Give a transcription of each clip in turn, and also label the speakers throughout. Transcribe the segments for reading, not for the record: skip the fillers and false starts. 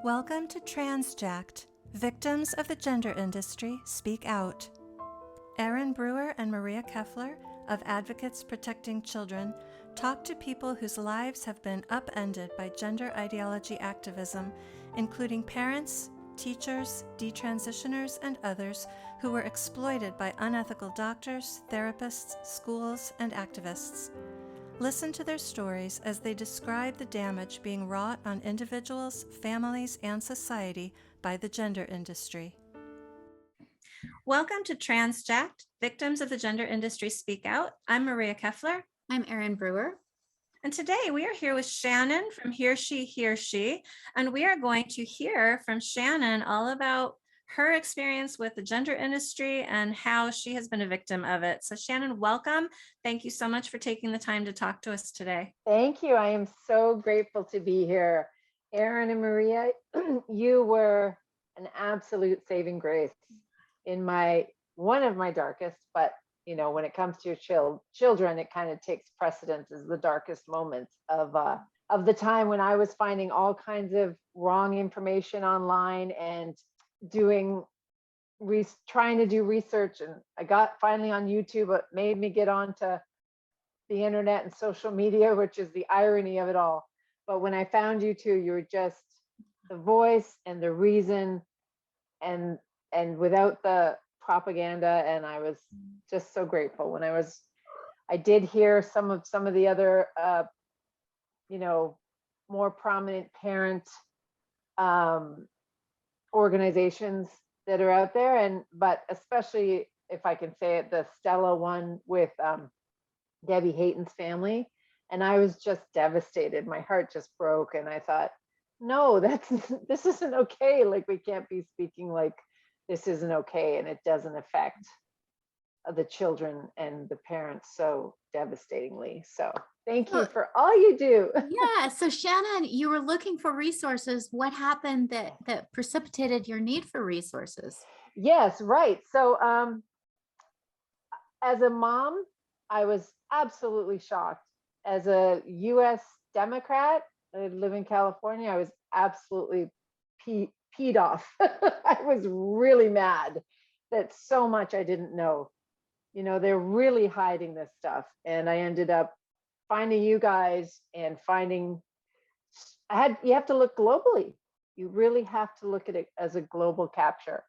Speaker 1: Welcome to Transjacked, Victims of the Gender Industry Speak Out. Erin Brewer and Maria Keffler of Advocates Protecting Children talk to people whose lives have been upended by gender ideology activism, including parents, teachers, detransitioners, and others who were exploited by unethical doctors, therapists, schools, and activists. Listen to their stories as they describe the damage being wrought on individuals, families, and society by the gender industry. Welcome to Transjacked, Victims of the Gender Industry Speak Out. I'm Maria Keffler.
Speaker 2: I'm Erin Brewer.
Speaker 1: And today we are here with Shannon from HearShe, and we are going to hear from Shannon all about her experience with the gender industry and how she has been a victim of it. So Shannon, welcome. Thank you so much for taking the time to talk to us today.
Speaker 3: Thank you. I am so grateful to be here. Erin and Maria, you were an absolute saving grace in one of my darkest, but you know, when it comes to your children, it kind of takes precedence as the darkest moments of the time when I was finding all kinds of wrong information online and trying to do research. And I got finally on YouTube. It made me get onto the internet and social media, which is the irony of it all. But when I found you two, you were just the voice and the reason, and without the propaganda. And I was just so grateful. I did hear some of the other more prominent parent organizations that are out there, but especially, if I can say it, the Stella one with Debbie Hayton's family. And I was just devastated. My heart just broke. And I thought, no, this isn't okay. Like, we can't be speaking like this isn't okay. And it doesn't affect the children and the parents so devastatingly. So thank you for all you do.
Speaker 2: Yeah. So Shannon, you were looking for resources. What happened that precipitated your need for resources?
Speaker 3: Yes, right. So as a mom, I was absolutely shocked. As a US Democrat, I live in California, I was absolutely peed off. I was really mad that so much I didn't know. You know, they're really hiding this stuff. And I ended up finding you guys and you have to look globally. You really have to look at it as a global capture.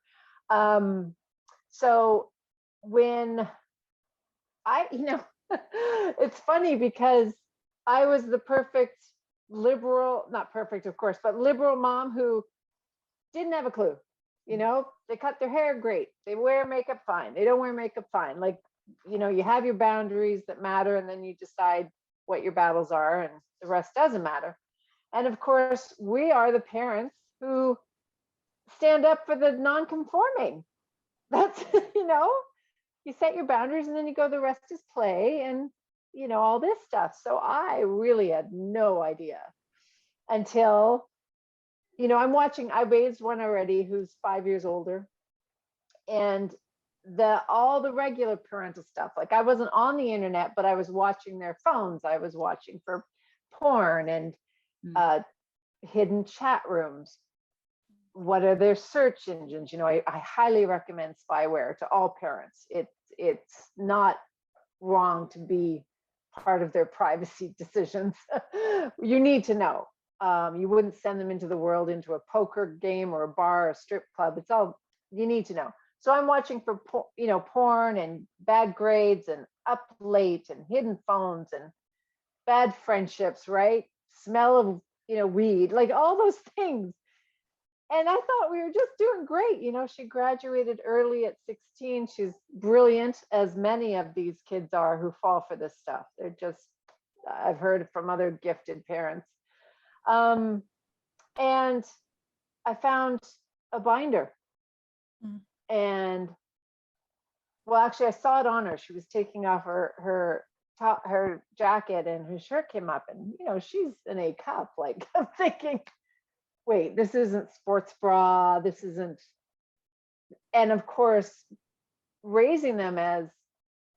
Speaker 3: So when it's funny because I was the perfect liberal, not perfect, of course, but liberal mom who didn't have a clue. You know, they cut their hair, great. They wear makeup, fine. They don't wear makeup, fine. Like, you know, you have your boundaries that matter, and then you decide what your battles are, and the rest doesn't matter. And of course, we are the parents who stand up for the non-conforming. That's, you set your boundaries and then you go, the rest is play, and, all this stuff. So I really had no idea until, I raised one already who's 5 years older, and all the regular parental stuff. Like, I wasn't on the internet, but I was watching their phones. I was watching for porn and hidden chat rooms. What are their search engines? I highly recommend spyware to all parents. It's not wrong to be part of their privacy decisions. You need to know. You wouldn't send them into the world, into a poker game or a bar or a strip club. It's all you need to know. So I'm watching for porn and bad grades and up late and hidden phones and bad friendships, right? Smell of weed, like all those things. And I thought we were just doing great. She graduated early at 16. She's brilliant, as many of these kids are who fall for this stuff. They're just, I've heard from other gifted parents. And I found a binder. And, well, actually, I saw it on her. She was taking off her jacket, and her shirt came up, and, she's in a cup. Like, I'm thinking, wait, this isn't sports bra, this isn't. And of course, raising them as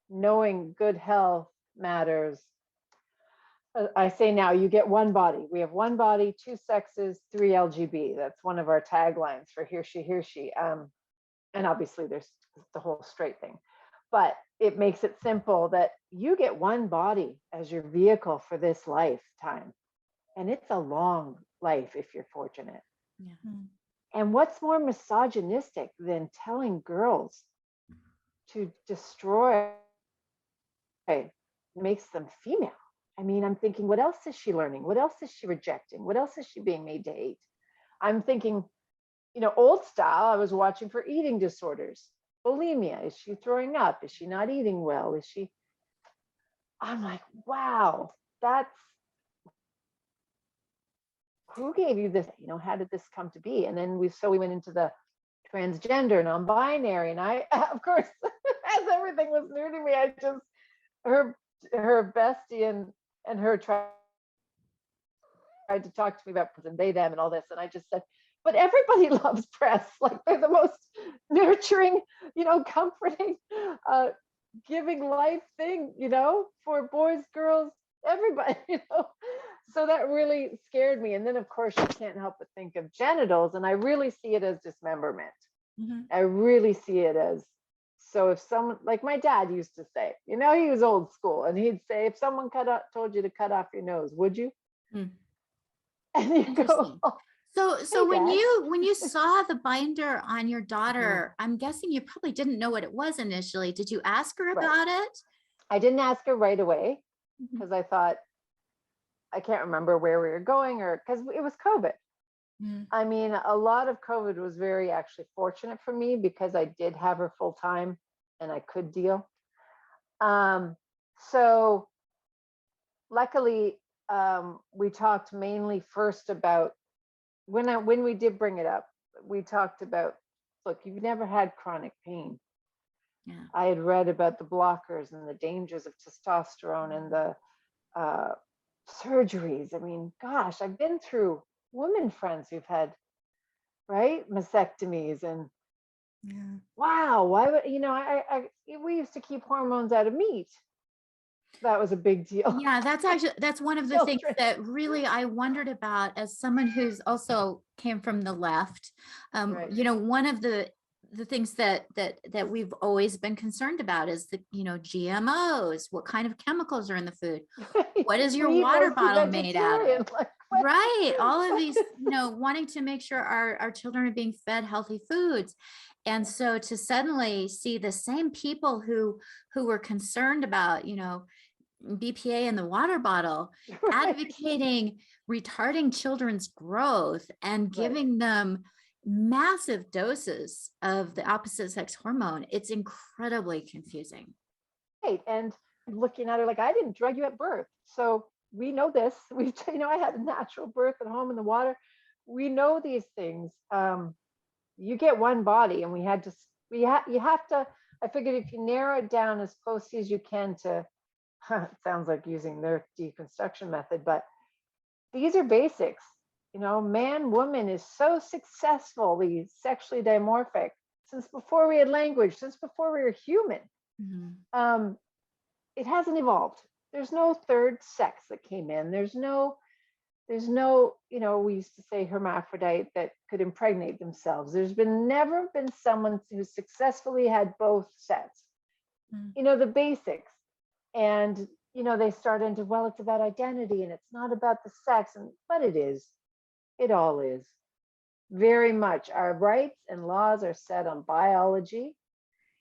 Speaker 3: knowing good health matters, I say now, you get one body. We have one body, two sexes, three LGB. That's one of our taglines for HearShe. And obviously there's the whole straight thing, but it makes it simple that you get one body as your vehicle for this lifetime. And it's a long life if you're fortunate.
Speaker 2: Yeah.
Speaker 3: And what's more misogynistic than telling girls to destroy makes them female? I mean, I'm thinking, what else is she learning? What else is she rejecting? What else is she being made to hate? I'm thinking, old style, I was watching for eating disorders. Bulimia, is she throwing up? Is she not eating well? I'm like, wow, who gave you this? How did this come to be? And then we went into the transgender, non-binary, and I, of course, as everything was new to me, I just, her bestie and her tried to talk to me about they, them, and all this, and I just said, but everybody loves press. Like, they're the most nurturing, comforting, giving life thing, for boys, girls, everybody, So that really scared me. And then, of course, you can't help but think of genitals, and I really see it as dismemberment.
Speaker 2: Mm-hmm.
Speaker 3: I really see it as, so if someone, like my dad used to say, he was old school, and he'd say, if someone told you to cut off your nose, would you?
Speaker 2: Mm.
Speaker 3: And you go,
Speaker 2: so
Speaker 3: hey,
Speaker 2: when
Speaker 3: Dad.
Speaker 2: you saw the binder on your daughter, I'm guessing you probably didn't know what it was initially. Did you ask her about it?
Speaker 3: I didn't ask her right away
Speaker 2: Mhm.
Speaker 3: because I thought, I can't remember where we were going, or because it was COVID.
Speaker 2: Mm.
Speaker 3: I mean, a lot of COVID was very actually fortunate for me because I did have her full time and I could deal. So luckily, we talked mainly first about when we did bring it up, we talked about, look, you've never had chronic pain.
Speaker 2: Yeah.
Speaker 3: I had read about the blockers and the dangers of testosterone and the surgeries. I mean, gosh, I've been through women friends who've had, mastectomies, and wow, why would, we used to keep hormones out of meat. That was a big deal.
Speaker 2: Yeah, that's one of the things that really I wondered about as someone who's also came from the left. One of the things that we've always been concerned about is the, GMOs, what kind of chemicals are in the food? What is your water bottle made out of? Right. All of these, wanting to make sure our children are being fed healthy foods. And so to suddenly see the same people who were concerned about, BPA in the water bottle, advocating retarding children's growth and giving them massive doses of the opposite sex hormone, it's incredibly confusing.
Speaker 3: Right. And looking at her like, I didn't drug you at birth. So we know this. I had a natural birth at home in the water. We know these things. You get one body, and you have to, I figured if you narrow it down as closely as you can to, it sounds like using their deconstruction method, but these are basics. Man, woman is so successfully sexually dimorphic since before we had language, since before we were human. Mm-hmm. It hasn't evolved. There's no third sex that came in. There's no, we used to say hermaphrodite that could impregnate themselves. There's never been someone who successfully had both sets. Mm. The basics. And, they start into, well, it's about identity and it's not about the sex, but it is. It all is. Very much. Our rights and laws are set on biology.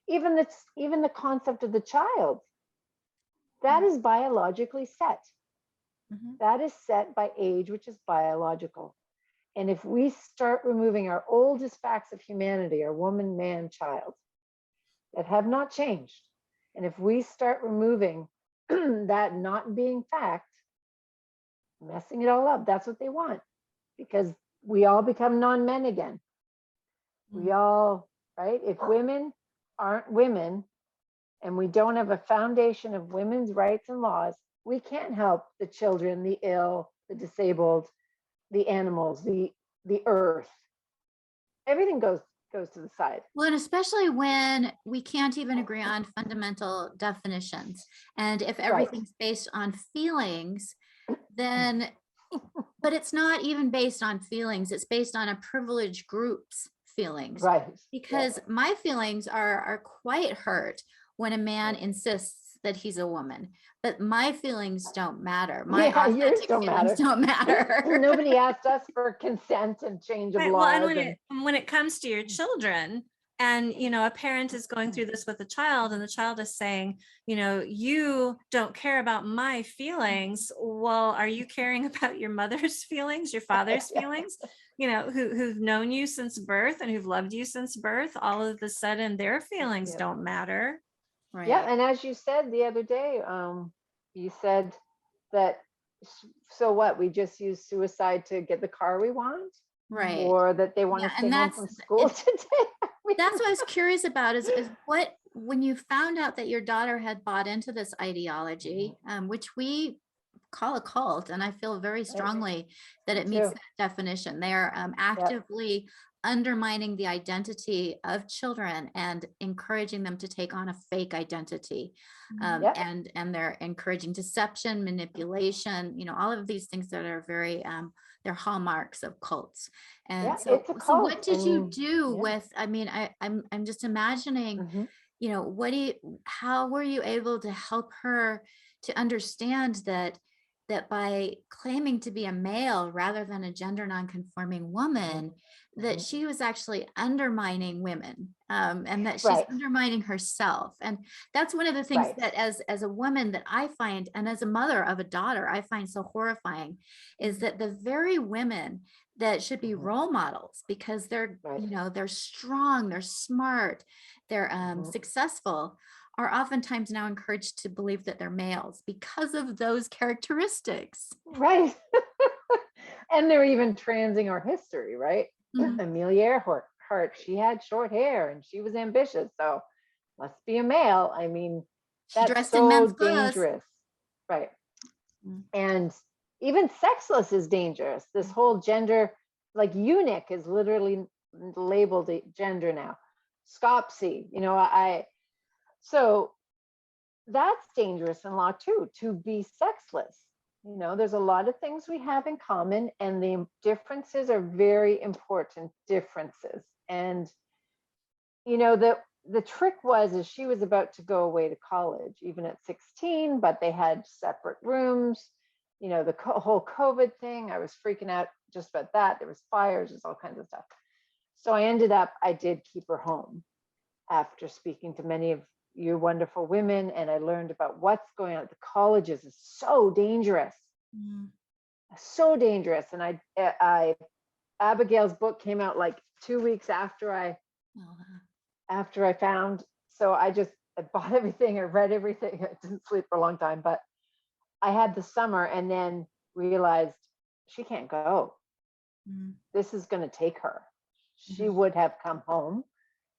Speaker 3: Even the concept of the child, that is biologically set. Mm-hmm. That is set by age, which is biological. And if we start removing our oldest facts of humanity, our woman, man, child, that have not changed, and if we start removing that not being fact, messing it all up, that's what they want, because we all become non-men again. We all, if women aren't women, and we don't have a foundation of women's rights and laws, we can't help the children, the ill, the disabled, the animals, the earth. Everything goes to the side.
Speaker 2: Well, and especially when we can't even agree on fundamental definitions. And if everything's based on feelings, then, but it's not even based on feelings. It's based on a privileged group's feelings.
Speaker 3: Right.
Speaker 2: Because my feelings are quite hurt when a man insists that he's a woman, but my feelings don't matter. My authentic feelings don't matter.
Speaker 3: Nobody asked us for consent and change of laws.
Speaker 1: Well, and when it comes to your children, and a parent is going through this with a child, and the child is saying, you don't care about my feelings. Well, are you caring about your mother's feelings, your father's feelings? Who've known you since birth and who've loved you since birth? All of a sudden, their feelings don't matter.
Speaker 2: Right.
Speaker 3: Yeah, and as you said the other day, you said that, so what, we just use suicide to get the car we want?
Speaker 2: Right.
Speaker 3: Or that they want to stay home from school today?
Speaker 2: That's what I was curious about is what, when you found out that your daughter had bought into this ideology, which we call a cult, and I feel very strongly that it meets that definition. They're actively undermining the identity of children and encouraging them to take on a fake identity. And they're encouraging deception, manipulation, all of these things that are very, they're hallmarks of cults. And so what did you do with, I'm just imagining, how were you able to help her to understand that by claiming to be a male rather than a gender nonconforming woman, that she was actually undermining women, and that she's undermining herself. And that's one of the things that as a woman that I find, and as a mother of a daughter, I find so horrifying, is that the very women that should be role models, because they're, they're strong, they're smart, they're successful, are oftentimes now encouraged to believe that they're males because of those characteristics.
Speaker 3: Right. And they're even transing our history, right? Amelia Earhart, she had short hair and she was ambitious, so must be a male. I mean, that's so dangerous. Right. And even sexless is dangerous. This whole gender, like eunuch is literally labeled a gender now. Scopsy, so that's dangerous in law too, to be sexless. There's a lot of things we have in common, and the differences are very important differences. And, the trick is she was about to go away to college, even at 16, but they had separate rooms, the whole COVID thing. I was freaking out just about that. There was fires, there's all kinds of stuff. So I did keep her home after speaking to many of you wonderful women, and I learned about what's going on at the colleges is so dangerous. So dangerous. And I Abigail's book came out like 2 weeks after I found, so I bought everything, I read everything. I didn't sleep for a long time, but I had the summer and then realized she can't go. This is going to take her. She would have come home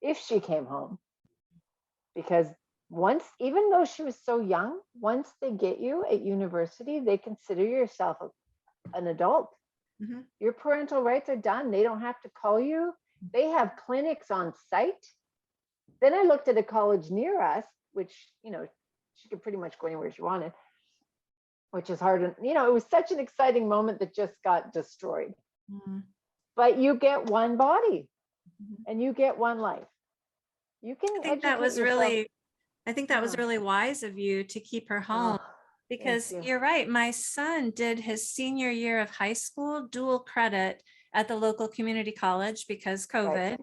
Speaker 3: if she came home. Because even though she was so young, once they get you at university, they consider yourself an adult. Your parental rights are done. They don't have to call you. They have clinics on site. Then I looked at a college near us, which, she could pretty much go anywhere she wanted, which is hard. And, it was such an exciting moment that just got destroyed. But you get one body and you get one life. You can
Speaker 1: I think that was really wise of you to keep her home, because you're right. My son did his senior year of high school dual credit at the local community college because COVID.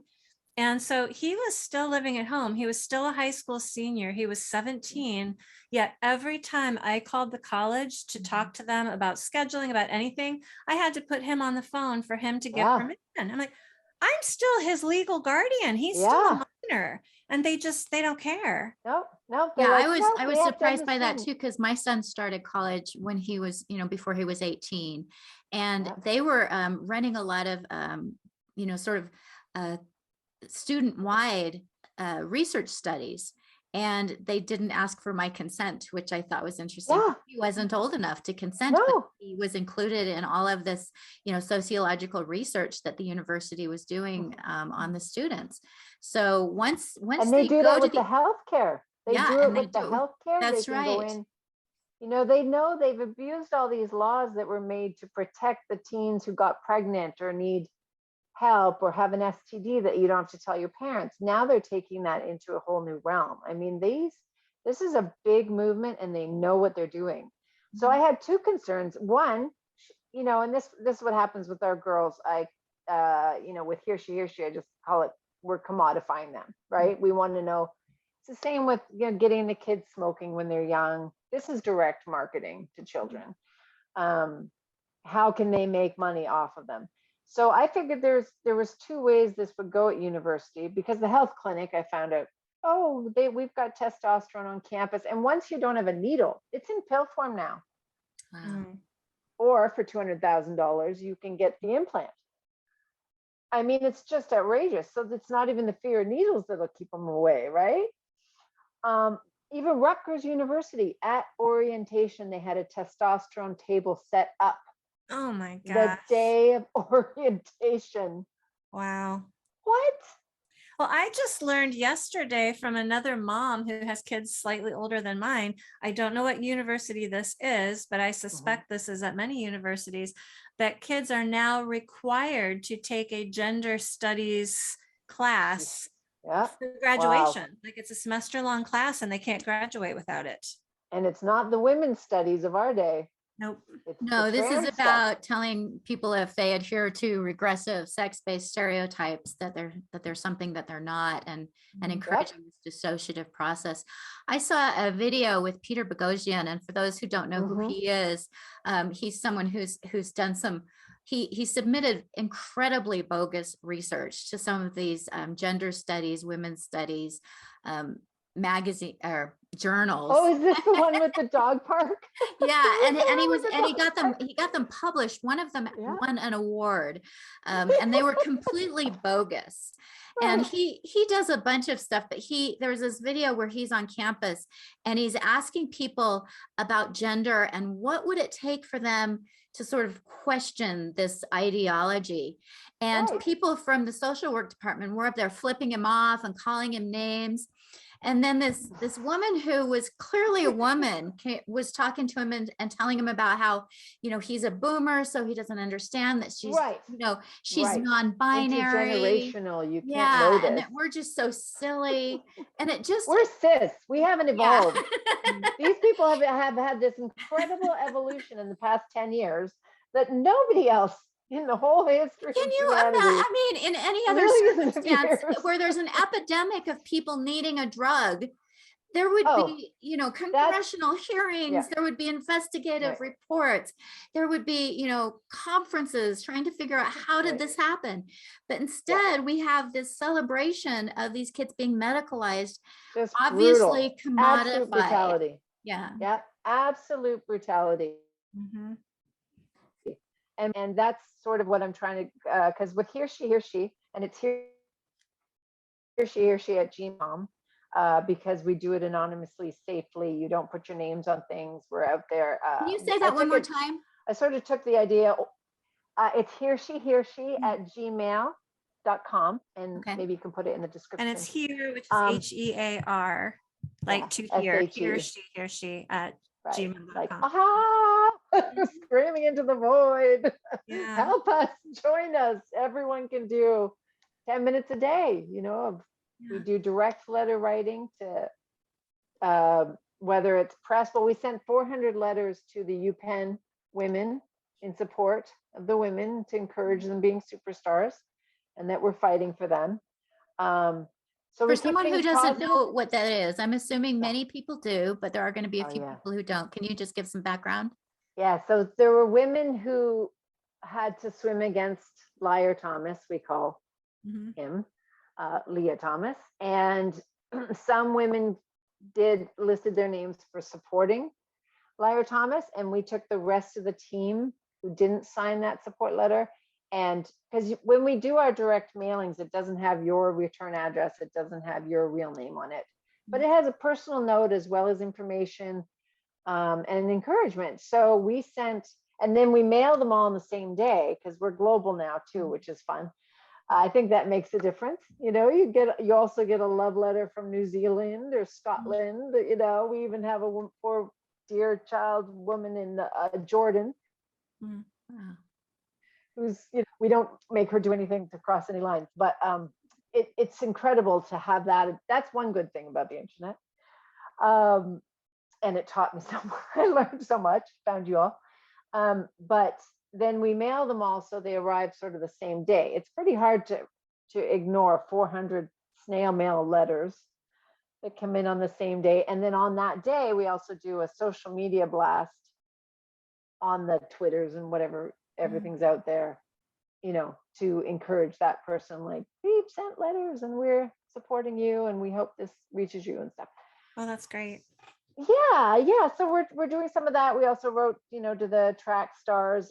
Speaker 1: And so he was still living at home. He was still a high school senior. He was 17. Yet every time I called the college to talk to them about scheduling, about anything, I had to put him on the phone for him to get permission. I'm like, I'm still his legal guardian. He's still a minor. And they don't care.
Speaker 3: No.
Speaker 2: I was surprised by that too, because my son started college when he was, before he was 18. And they were running a lot of, student-wide research studies. And they didn't ask for my consent, which I thought was interesting. He wasn't old enough to consent, but he was included in all of this, sociological research that the university was doing on the students. So once
Speaker 3: and they do that with the healthcare. They do it with the healthcare.
Speaker 2: That's right.
Speaker 3: they know they've abused all these laws that were made to protect the teens who got pregnant or need help or have an STD that you don't have to tell your parents. Now they're taking that into a whole new realm. I mean, this is a big movement and they know what they're doing. So I had two concerns. One, and this is what happens with our girls. With HearShe, I just call it, we're commodifying them, right? We want to know. It's the same with getting the kids smoking when they're young. This is direct marketing to children. How can they make money off of them? So I figured there was two ways this would go at university, because the health clinic, I found out, we've got testosterone on campus, and once you don't have a needle, it's in pill form now.
Speaker 2: Wow.
Speaker 3: Or for $200,000, you can get the implant. I mean, it's just outrageous. So it's not even the fear of needles that'll keep them away, right? Even Rutgers University, at orientation, they had a testosterone table set up.
Speaker 1: Oh my God.
Speaker 3: The day of orientation.
Speaker 1: Wow.
Speaker 3: What?
Speaker 1: Well, I just learned yesterday from another mom who has kids slightly older than mine. I don't know what university this is, but I suspect this is at many universities, that kids are now required to take a gender studies class for graduation. Wow. Like it's a semester-long class and they can't graduate without it.
Speaker 3: And it's not the women's studies of our day.
Speaker 1: Nope.
Speaker 2: No, this is about telling people if they adhere to regressive sex-based stereotypes that they're something that they're not, and encouraging this dissociative process. I saw a video with Peter Boghossian, and for those who don't know who he is, he's someone who's done some. He submitted incredibly bogus research to some of these gender studies, women's studies, magazine or journals.
Speaker 3: Oh, is this the one with the dog park?
Speaker 2: Yeah, and he got them published. One of them won an award, and they were completely bogus. And he does a bunch of stuff, but there was this video where he's on campus and he's asking people about gender and what would it take for them to sort of question this ideology. And people from the social work department were up there flipping him off and calling him names. And then this woman who was clearly a woman was talking to him and telling him about how, he's a boomer, so he doesn't understand that she's, she's non-binary.
Speaker 3: Intergenerational, you can't know this.
Speaker 2: And that we're just so silly. And it just...
Speaker 3: We're cis. We haven't evolved. These people have had this incredible evolution in the past 10 years that nobody else in the whole history.
Speaker 2: Can you imagine? I mean, in any other circumstance where there's an epidemic of people needing a drug, there would be, congressional hearings, there would be investigative reports, there would be, conferences trying to figure out how did this happen. But instead, we have this celebration of these kids being medicalized, just obviously commodified.
Speaker 3: Absolute brutality.
Speaker 2: Yeah.
Speaker 3: Yeah. Absolute brutality. And that's sort of what I'm trying to, because with HearShe, and it's HearShe at Gmom, because we do it anonymously, safely. You don't put your names on things. We're out there.
Speaker 2: Can you say that one more time?
Speaker 3: I sort of took the idea. It's HearShe at gmail.com, and maybe you can put it in the description.
Speaker 1: And it's here, which is HEAR, like to hear. HearShe at gmail.com.
Speaker 3: Like, screaming into the void. Help us, join us. Everyone can do 10 minutes a day. We do direct letter writing to whether it's press, but we sent 400 letters to the UPenn women in support of the women to encourage them being superstars, and that we're fighting for them. So
Speaker 2: for someone who doesn't know what that is, I'm assuming many people do, but there are going to be a few people who don't. Can you just give some background?
Speaker 3: Yeah, so there were women who had to swim against Liar Thomas, we call him, Leah Thomas, and some women listed their names for supporting Liar Thomas, and we took the rest of the team who didn't sign that support letter. And because when we do our direct mailings, it doesn't have your return address, it doesn't have your real name on it, but it has a personal note as well as information and encouragement. So we sent, and then we mail them all on the same day, because we're global now too, which is fun. I think that makes a difference. You also get a love letter from New Zealand or Scotland. We even have a poor dear child woman in Jordan, who's, we don't make her do anything to cross any lines, but it's incredible to have that. That's one good thing about the internet. And it taught me so much. I learned so much, found you all. But then we mail them all so they arrive sort of the same day. It's pretty hard to ignore 400 snail mail letters that come in on the same day. And then on that day, we also do a social media blast on the Twitters and whatever, everything's out there, to encourage that person, like, we've sent letters and we're supporting you and we hope this reaches you and stuff.
Speaker 1: Oh, that's great.
Speaker 3: Yeah. So we're doing some of that. We also wrote, to the track stars,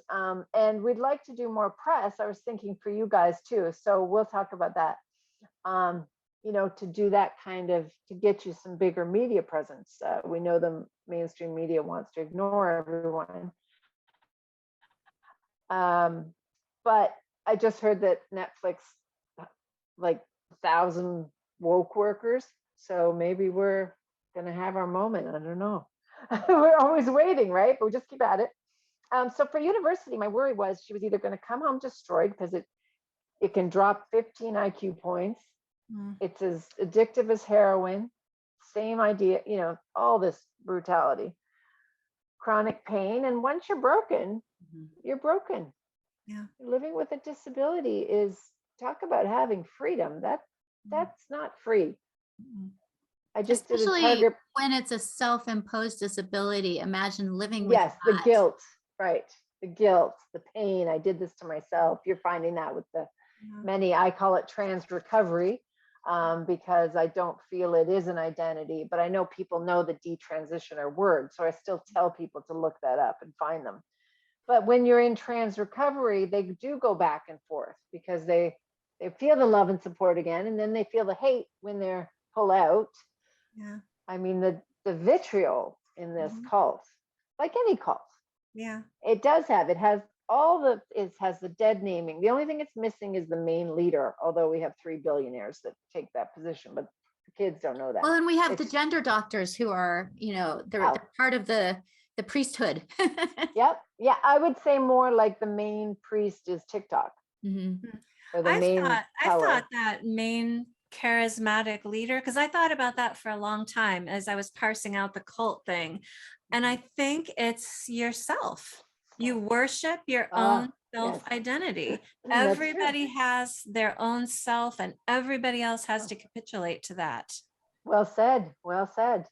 Speaker 3: and we'd like to do more press. I was thinking for you guys too. So we'll talk about that. To do that kind of, to get you some bigger media presence. We know the mainstream media wants to ignore everyone. But I just heard that Netflix, like 1,000 woke workers. So maybe we're going to have our moment. I don't know. We're always waiting, right? But we just keep at it. So for university, my worry was she was either going to come home destroyed because it can drop 15 IQ points. It's as addictive as heroin. Same idea, all this brutality, chronic pain. And once you're broken, you're broken.
Speaker 1: Yeah.
Speaker 3: Living with a disability is, talk about having freedom. That's not free. I just
Speaker 2: especially
Speaker 3: did a target
Speaker 2: when it's a self-imposed disability. Imagine living with
Speaker 3: yes,
Speaker 2: that.
Speaker 3: the guilt, right? The guilt, the pain. I did this to myself. You're finding that with the many, I call it trans recovery, because I don't feel it is an identity, but I know people know the detransitioner word. So I still tell people to look that up and find them. But when you're in trans recovery, they do go back and forth because they feel the love and support again. And then they feel the hate when they're pull out.
Speaker 1: Yeah.
Speaker 3: I mean, the vitriol in this cult, like any cult.
Speaker 1: Yeah.
Speaker 3: It has the dead naming. The only thing it's missing is the main leader, although we have 3 billionaires that take that position, but the kids don't know that.
Speaker 2: Well, and we have the gender doctors who are, they're part of the priesthood.
Speaker 3: Yep. Yeah. I would say more like the main priest is TikTok. Or the
Speaker 1: I thought that main charismatic leader, because I thought about that for a long time as I was parsing out the cult thing. And I think it's yourself. You worship your own self-identity. Everybody has their own self and everybody else has to capitulate to that.
Speaker 3: Well said.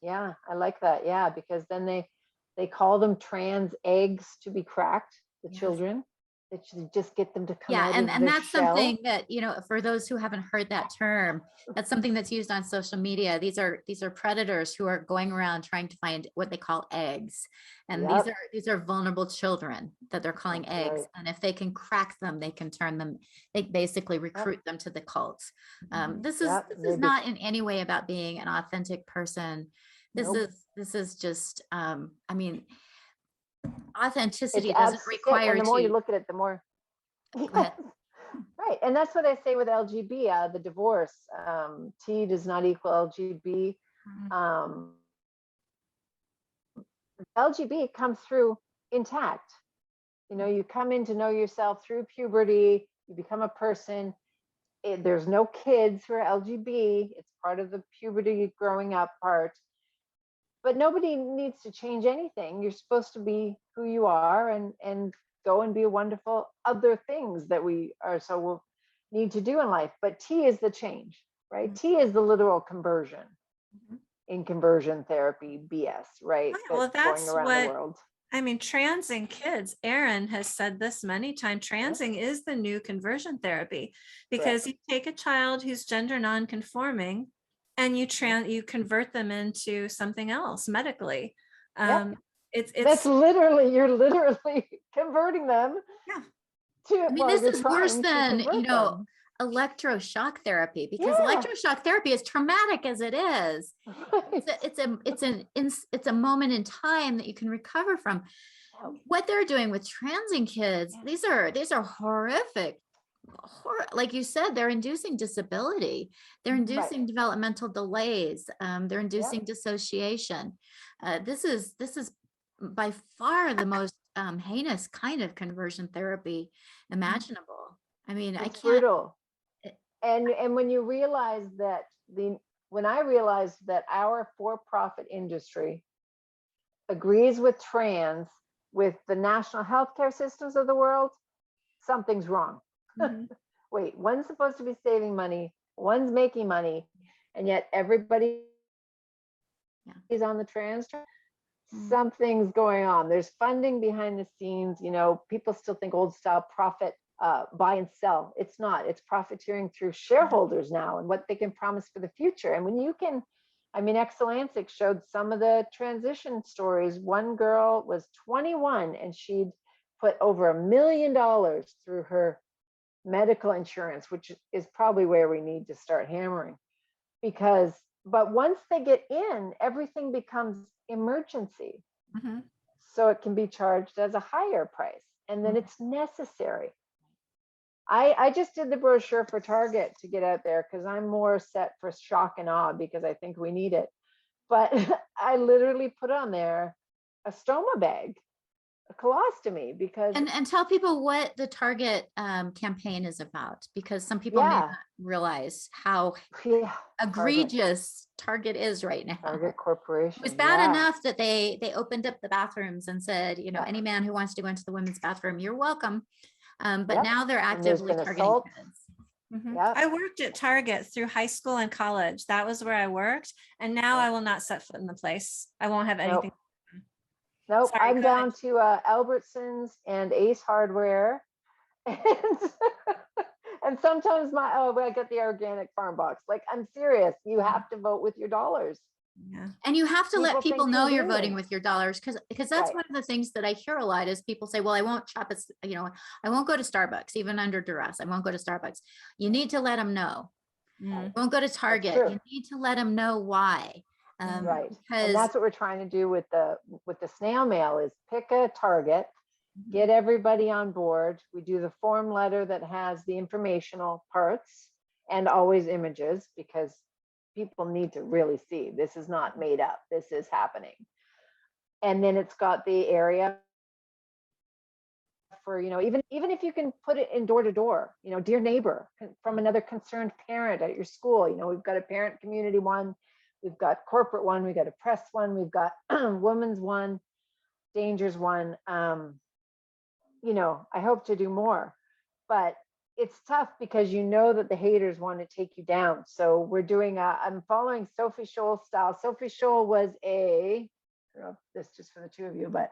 Speaker 3: Yeah, I like that. Yeah, because then they call them trans eggs to be cracked, the children. It should just get them to come out of
Speaker 2: and
Speaker 3: their
Speaker 2: that's
Speaker 3: shell.
Speaker 2: something that, for those who haven't heard that term, that's something that's used on social media. These are predators who are going around trying to find what they call eggs. And these are vulnerable children that they're calling eggs. Right. And if they can crack them, they can turn them, they basically recruit them to the cults. This is not in any way about being an authentic person. This is just, authenticity doesn't require
Speaker 3: and the more you look at it, the more right. And that's what I say with LGB, the divorce. T does not equal LGB. LGB comes through intact. You come in to know yourself through puberty, you become a person. There's no kids who are LGB. It's part of the puberty growing up part. But nobody needs to change anything. You're supposed to be who you are and go and be wonderful other things that we are we'll need to do in life. But T is the change, right? T is the literal conversion in conversion therapy BS, right?
Speaker 1: Well, that's
Speaker 3: going around the world.
Speaker 1: Transing kids, Erin has said this many times, transing is the new conversion therapy, because you take a child who's gender non-conforming and you convert them into something else medically. It's
Speaker 3: that's literally, you're literally converting them.
Speaker 2: Yeah. This is worse than, electroshock therapy, because electroshock therapy, as traumatic as it is, it's a moment in time that you can recover from. What they're doing with transing kids, these are horrific. Like you said, they're inducing disability, they're inducing developmental delays, they're inducing dissociation. This is by far the most heinous kind of conversion therapy imaginable. I mean,
Speaker 3: it's
Speaker 2: I can't.
Speaker 3: Brutal. And when you realize that when I realized that our for-profit industry agrees with trans, with the national healthcare systems of the world, something's wrong. Wait, one's supposed to be saving money, one's making money, and yet everybody is on the trans track. Something's going on. There's funding behind the scenes. You know, people still think old style profit, buy and sell. It's not. It's profiteering through shareholders now and what they can promise for the future. And when you can, I mean, Excelantic showed some of the transition stories. One girl was 21 and she'd put over $1 million through her medical insurance, which is probably where we need to start hammering. But once they get in, everything becomes emergency. So it can be charged as a higher price, and then it's necessary. I just did the brochure for Target to get out there because I'm more set for shock and awe because I think we need it. But I literally put on there a stoma bag, a colostomy, because
Speaker 2: and tell people what the Target campaign is about, because some people may not realize how egregious Target is right now.
Speaker 3: Target Corporation.
Speaker 2: It was bad enough that they opened up the bathrooms and said, you know, any man who wants to go into the women's bathroom, you're welcome. But now they're actively targeting kids.
Speaker 1: I worked at Target through high school and college. That was where I worked. And now I will not set foot in the place. I won't have anything.
Speaker 3: Nope, sorry, I'm down to Albertsons and Ace Hardware, and sometimes I get the organic farm box. Like, I'm serious. You have to vote with your dollars.
Speaker 2: And you have to let people know you're voting with your dollars, because that's one of the things that I hear a lot is people say, well, I won't shop at, you know, I won't go to Starbucks, even under duress. I won't go to Starbucks. You need to let them know. Won't go to Target. You need to let them know why.
Speaker 3: Right, and that's what we're trying to do with the snail mail is pick a target, get everybody on board. We do the form letter that has the informational parts and always images, because people need to really see this is not made up, this is happening. And then it's got the area for, you know, even if you can put it in door to door, you know, dear neighbor, from another concerned parent at your school. You know, we've got a parent community one. We've got corporate one, we've got a press one, we've got women's one, dangers one. You know, I hope to do more, but it's tough because you know that the haters want to take you down. So we're doing I'm following Sophie Scholl style. Sophie Scholl was I don't know if this is just for the two of you, but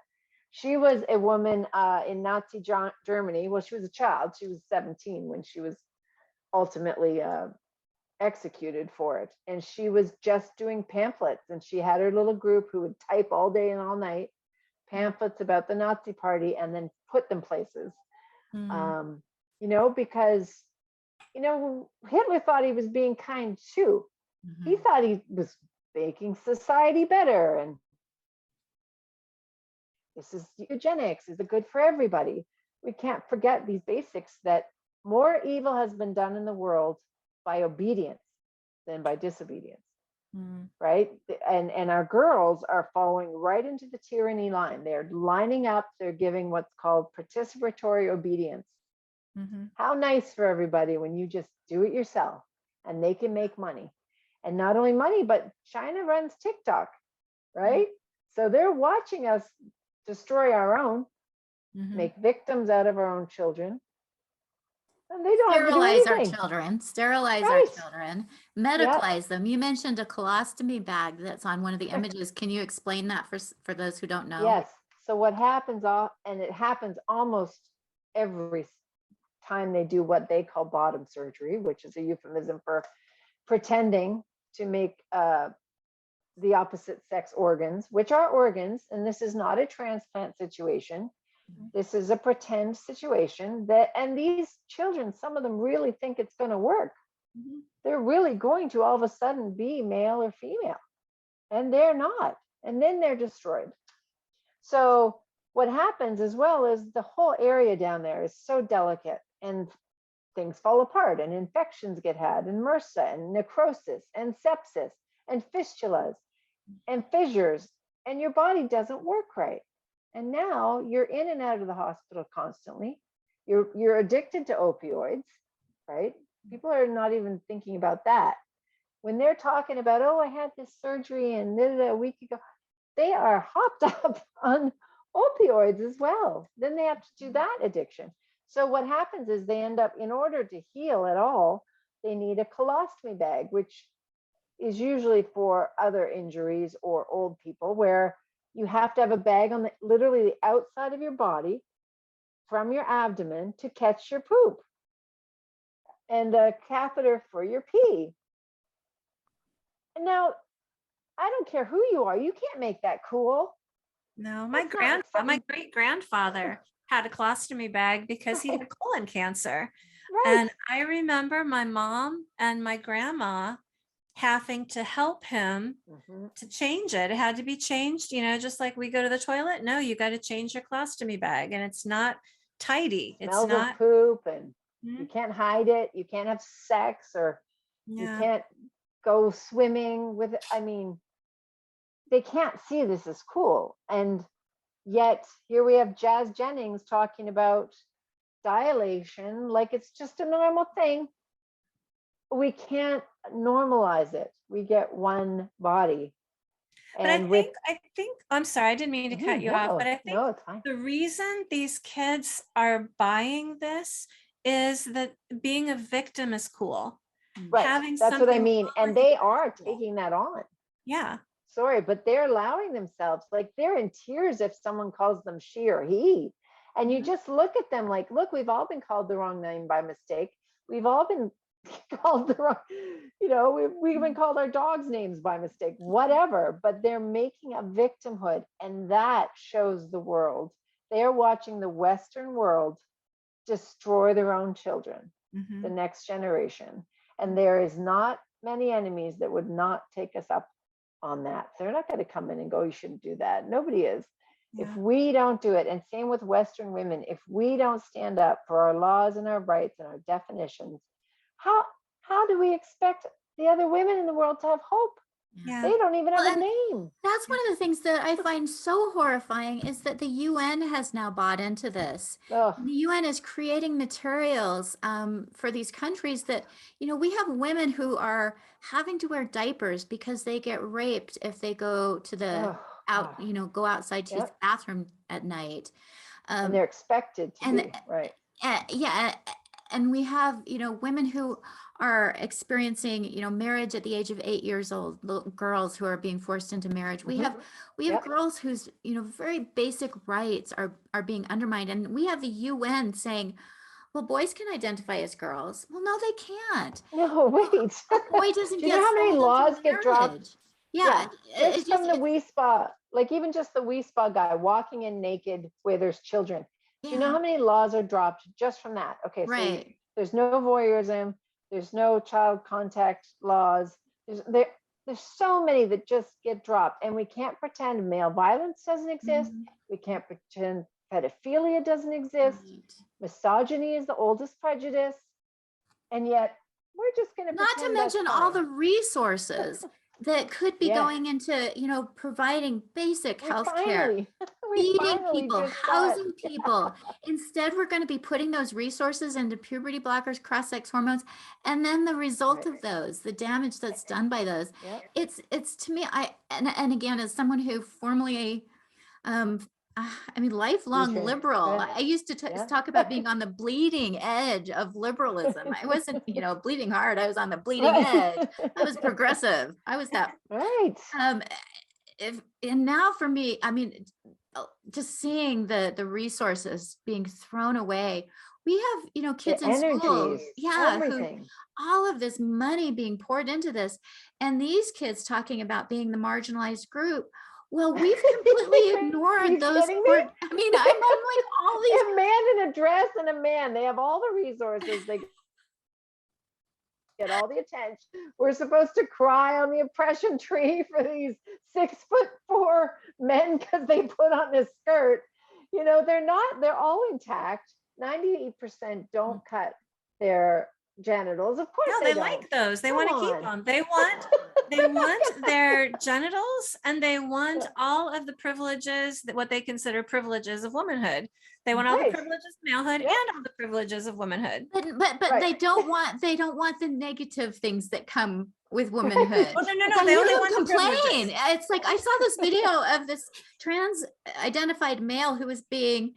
Speaker 3: she was a woman in Nazi Germany. Well, she was a child. She was 17 when she was ultimately executed for it, and she was just doing pamphlets, and she had her little group who would type all day and all night pamphlets about the Nazi party and then put them places. You know, because, you know, Hitler thought he was being kind too. He thought he was making society better, and this is eugenics, is it good for everybody? We can't forget these basics, that more evil has been done in the world by obedience than by disobedience. Right? And our girls are following right into the tyranny line. They're lining up, they're giving what's called participatory obedience. How nice for everybody when you just do it yourself and they can make money. And not only money, but China runs TikTok, right? So they're watching us destroy our own, make victims out of our own children. And they don't
Speaker 2: sterilize our children, our children, medicalize them. You mentioned a colostomy bag that's on one of the images. Can you explain that for those who don't know?
Speaker 3: Yes. So what happens, and it happens almost every time they do what they call bottom surgery, which is a euphemism for pretending to make the opposite sex organs, which are organs, and this is not a transplant situation. This is a pretend situation and these children, some of them really think it's going to work. They're really going to all of a sudden be male or female, and they're not. And then they're destroyed. So what happens as well is the whole area down there is so delicate, and things fall apart, and infections get had, and MRSA, and necrosis, and sepsis, and fistulas, and fissures, and your body doesn't work right. And now you're in and out of the hospital constantly. You're addicted to opioids, right? People are not even thinking about that. When they're talking about, oh, I had this surgery and a week ago, they are hopped up on opioids as well. Then they have to do that addiction. So what happens is they end up, in order to heal at all, they need a colostomy bag, which is usually for other injuries or old people, where you have to have a bag on literally the outside of your body from your abdomen to catch your poop, and a catheter for your pee. And now, I don't care who you are, you can't make that cool.
Speaker 1: No, my great grandfather had a colostomy bag because he had colon cancer. Right. And I remember my mom and my grandma having to help him to change it. It had to be changed, just like we go to the toilet. No, you got to change your colostomy bag, and it's not tidy. It's not
Speaker 3: of poop, and you can't hide it. You can't have sex, or you can't go swimming with it. I mean, they can't see this is cool. And yet here we have Jazz Jennings talking about dilation like it's just a normal thing. We can't normalize it. We get one body.
Speaker 1: But I think, I'm sorry, I didn't mean to cut you off, but I think the reason these kids are buying this is that being a victim is cool.
Speaker 3: Right. That's what I mean. And they are taking that on.
Speaker 1: Yeah.
Speaker 3: Sorry, but they're allowing themselves, like they're in tears if someone calls them she or he. And you just look at them like, look, we've all been called the wrong name by mistake. We've all been called the wrong, we've been called our dogs' names by mistake, whatever, but they're making a victimhood, and that shows the world. They're watching the Western world destroy their own children, the next generation. And there is not many enemies that would not take us up on that. They're not going to come in and go, you shouldn't do that. Nobody is. Yeah. If we don't do it, and same with Western women, if we don't stand up for our laws and our rights and our definitions, how do we expect the other women in the world to have hope? Yeah. They don't even have a name.
Speaker 2: That's one of the things that I find so horrifying, is that the UN has now bought into this. The UN is creating materials for these countries that, we have women who are having to wear diapers because they get raped if they go to the go outside to the bathroom at night.
Speaker 3: And they're expected to be, right.
Speaker 2: And we have, women who are experiencing, marriage at the age of 8 years old, little girls who are being forced into marriage. We have girls whose, very basic rights are being undermined. And we have the UN saying, well, boys can identify as girls. Well, no, they can't.
Speaker 3: No, wait.
Speaker 2: A boy doesn't get.
Speaker 3: You know how many laws get dropped?
Speaker 2: Yeah.
Speaker 3: It's from the Wee Spa, like even just the Wee Spa guy walking in naked where there's children. Do you know how many laws are dropped just from that? Okay, so there's no voyeurism, there's no child contact laws. There's so many that just get dropped, and we can't pretend male violence doesn't exist. We can't pretend pedophilia doesn't exist. Misogyny is the oldest prejudice, and yet we're just going to
Speaker 2: not to mention all the resources that could be going into, providing basic health care, feeding people, housing people. Instead, we're going to be putting those resources into puberty blockers, cross-sex hormones, and then the result of those, the damage that's done by those. It's to me, and again, as someone who formerly, lifelong liberal. I used to talk about being on the bleeding edge of liberalism. I wasn't, bleeding hard. I was on the bleeding edge. I was progressive. I was that.
Speaker 3: Right.
Speaker 2: And now for me, just seeing the resources being thrown away. We have, kids in schools.
Speaker 3: Everything.
Speaker 2: All of this money being poured into this. And these kids talking about being the marginalized group. Well, we've completely ignored those. I'm like all these.
Speaker 3: A man in a dress and a man. They have all the resources. They get all the attention. We're supposed to cry on the oppression tree for these 6'4" men because they put on this skirt. They're not. They're all intact. 98% don't cut their genitals. Of course,
Speaker 1: no, they like those. They want to keep them. They want They want their genitals, and they want all of the privileges, that what they consider privileges of womanhood. They want all the privileges of malehood and all the privileges of womanhood.
Speaker 2: But they don't want the negative things that come with womanhood.
Speaker 1: Oh, no. They only want
Speaker 2: complain. It's like I saw this video of this trans identified male who was being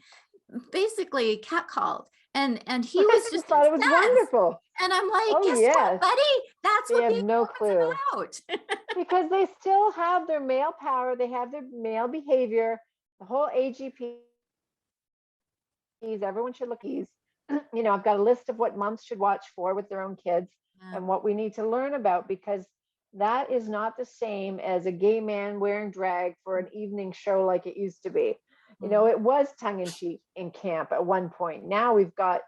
Speaker 2: basically catcalled. And he was just
Speaker 3: thought it was wonderful.
Speaker 2: And I'm like, guess what, buddy? That's what being
Speaker 3: no clue
Speaker 2: about.
Speaker 3: Because they still have their male power, they have their male behavior, the whole AGPs, everyone should look these. You know, I've got a list of what moms should watch for with their own kids and what we need to learn about, because that is not the same as a gay man wearing drag for an evening show like it used to be. You know, it was tongue in cheek in camp at one point. Now we've got,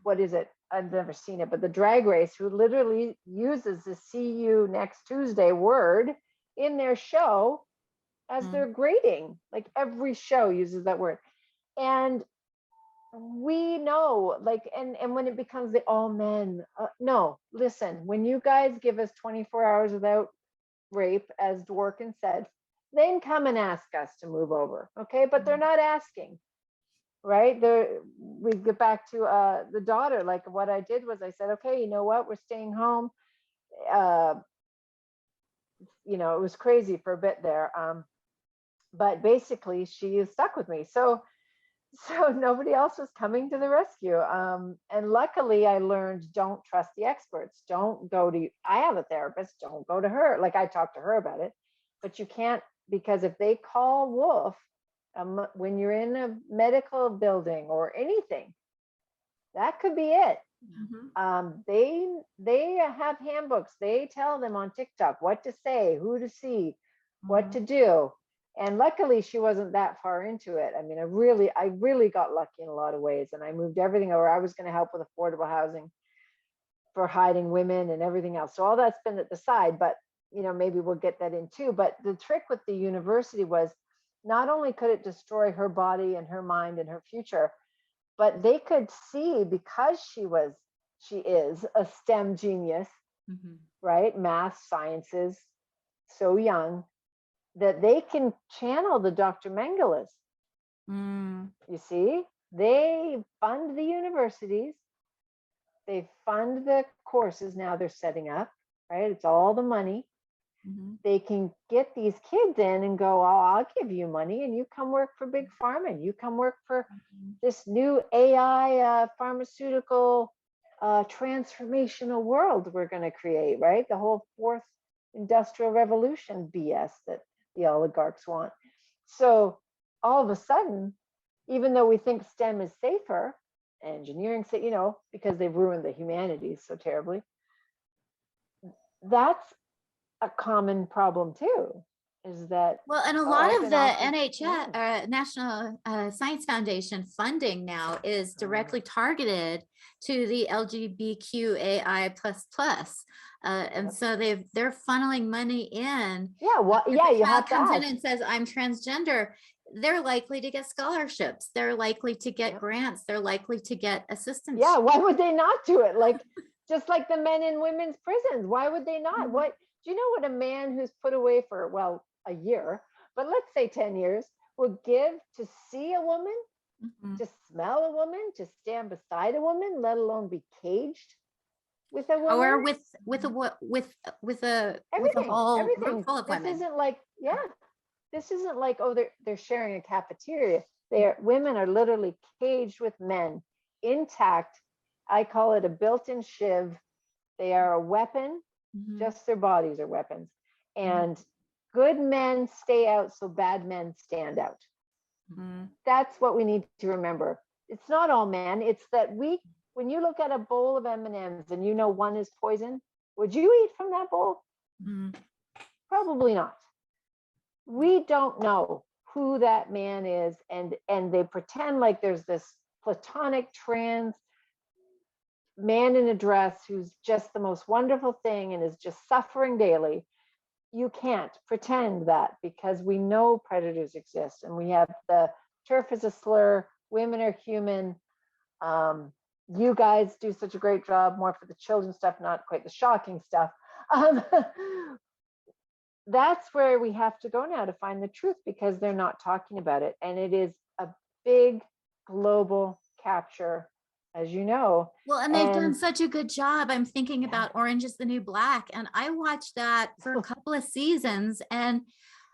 Speaker 3: what is it? I've never seen it, but the Drag Race, who literally uses the "see you next Tuesday" word in their show as their grading. Like every show uses that word. And we know, like, and when it becomes the all men, no, listen, when you guys give us 24 hours without rape, as Dworkin said, then come and ask us to move over, okay? But they're not asking, right? We get back to the daughter. Like what I did was I said, okay, you know what? We're staying home. You know, it was crazy for a bit there. But basically she is stuck with me. So nobody else was coming to the rescue. And luckily I learned, don't trust the experts. Don't go to, I have a therapist, don't go to her. Like I talked to her about it, but you can't, because if they call wolf, when you're in a medical building or anything, that could be it. They have handbooks. They tell them on TikTok what to say, who to see, what to do. And luckily she wasn't that far into it. I mean, I really got lucky in a lot of ways. And I moved everything over. I was going to help with affordable housing for hiding women and everything else. So all that's been at the side, but you know, maybe we'll get that in too. But the trick with the university was not only could it destroy her body and her mind and her future, but they could see, because she is a STEM genius, right? Math, sciences, so young, that they can channel the Dr. Mengeles. You see, they fund the universities, they fund the courses now they're setting up, right? It's all the money. They can get these kids in and go, oh, I'll give you money and you come work for Big Pharma, and you come work for this new AI pharmaceutical transformational world we're going to create, right? The whole fourth industrial revolution BS that the oligarchs want. So all of a sudden, even though we think STEM is safer, engineering, you know, because they've ruined the humanities so terribly, that's a common problem too, is that
Speaker 2: and a lot of the NHS National Science Foundation funding now is directly targeted to the LGBTQAI++. And so they're funneling money in.
Speaker 3: You have to
Speaker 2: comes in and says, I'm transgender. They're likely to get scholarships. They're likely to get grants. They're likely to get assistance.
Speaker 3: Yeah, why would they not do it? Like, just like the men in women's prisons, why would they not? What do you know what a man who's put away for, well, a year, but let's say 10 years, would give to see a woman, to smell a woman, to stand beside a woman, let alone be caged with a woman,
Speaker 2: or with a whole room full of women.
Speaker 3: This isn't like, oh, they're sharing a cafeteria. Women are literally caged with men, intact. I call it a built-in shiv. They are a weapon. Just their bodies are weapons. And good men stay out so bad men stand out. That's what we need to remember. It's not all men. It's that when you look at a bowl of M&Ms and you know one is poison, would you eat from that bowl? Probably not. We don't know who that man is, and they pretend like there's this platonic trans man in a dress who's just the most wonderful thing and is just suffering daily. You can't pretend that, because we know predators exist, and we have the turf is a slur, women are human. You guys do such a great job, more for the children stuff, not quite the shocking stuff. that's where we have to go now to find the truth, because they're not talking about it. And it is a big global capture, as you know.
Speaker 2: Well, and they've done such a good job. I'm thinking about Orange is the New Black, and I watched that for a couple of seasons, and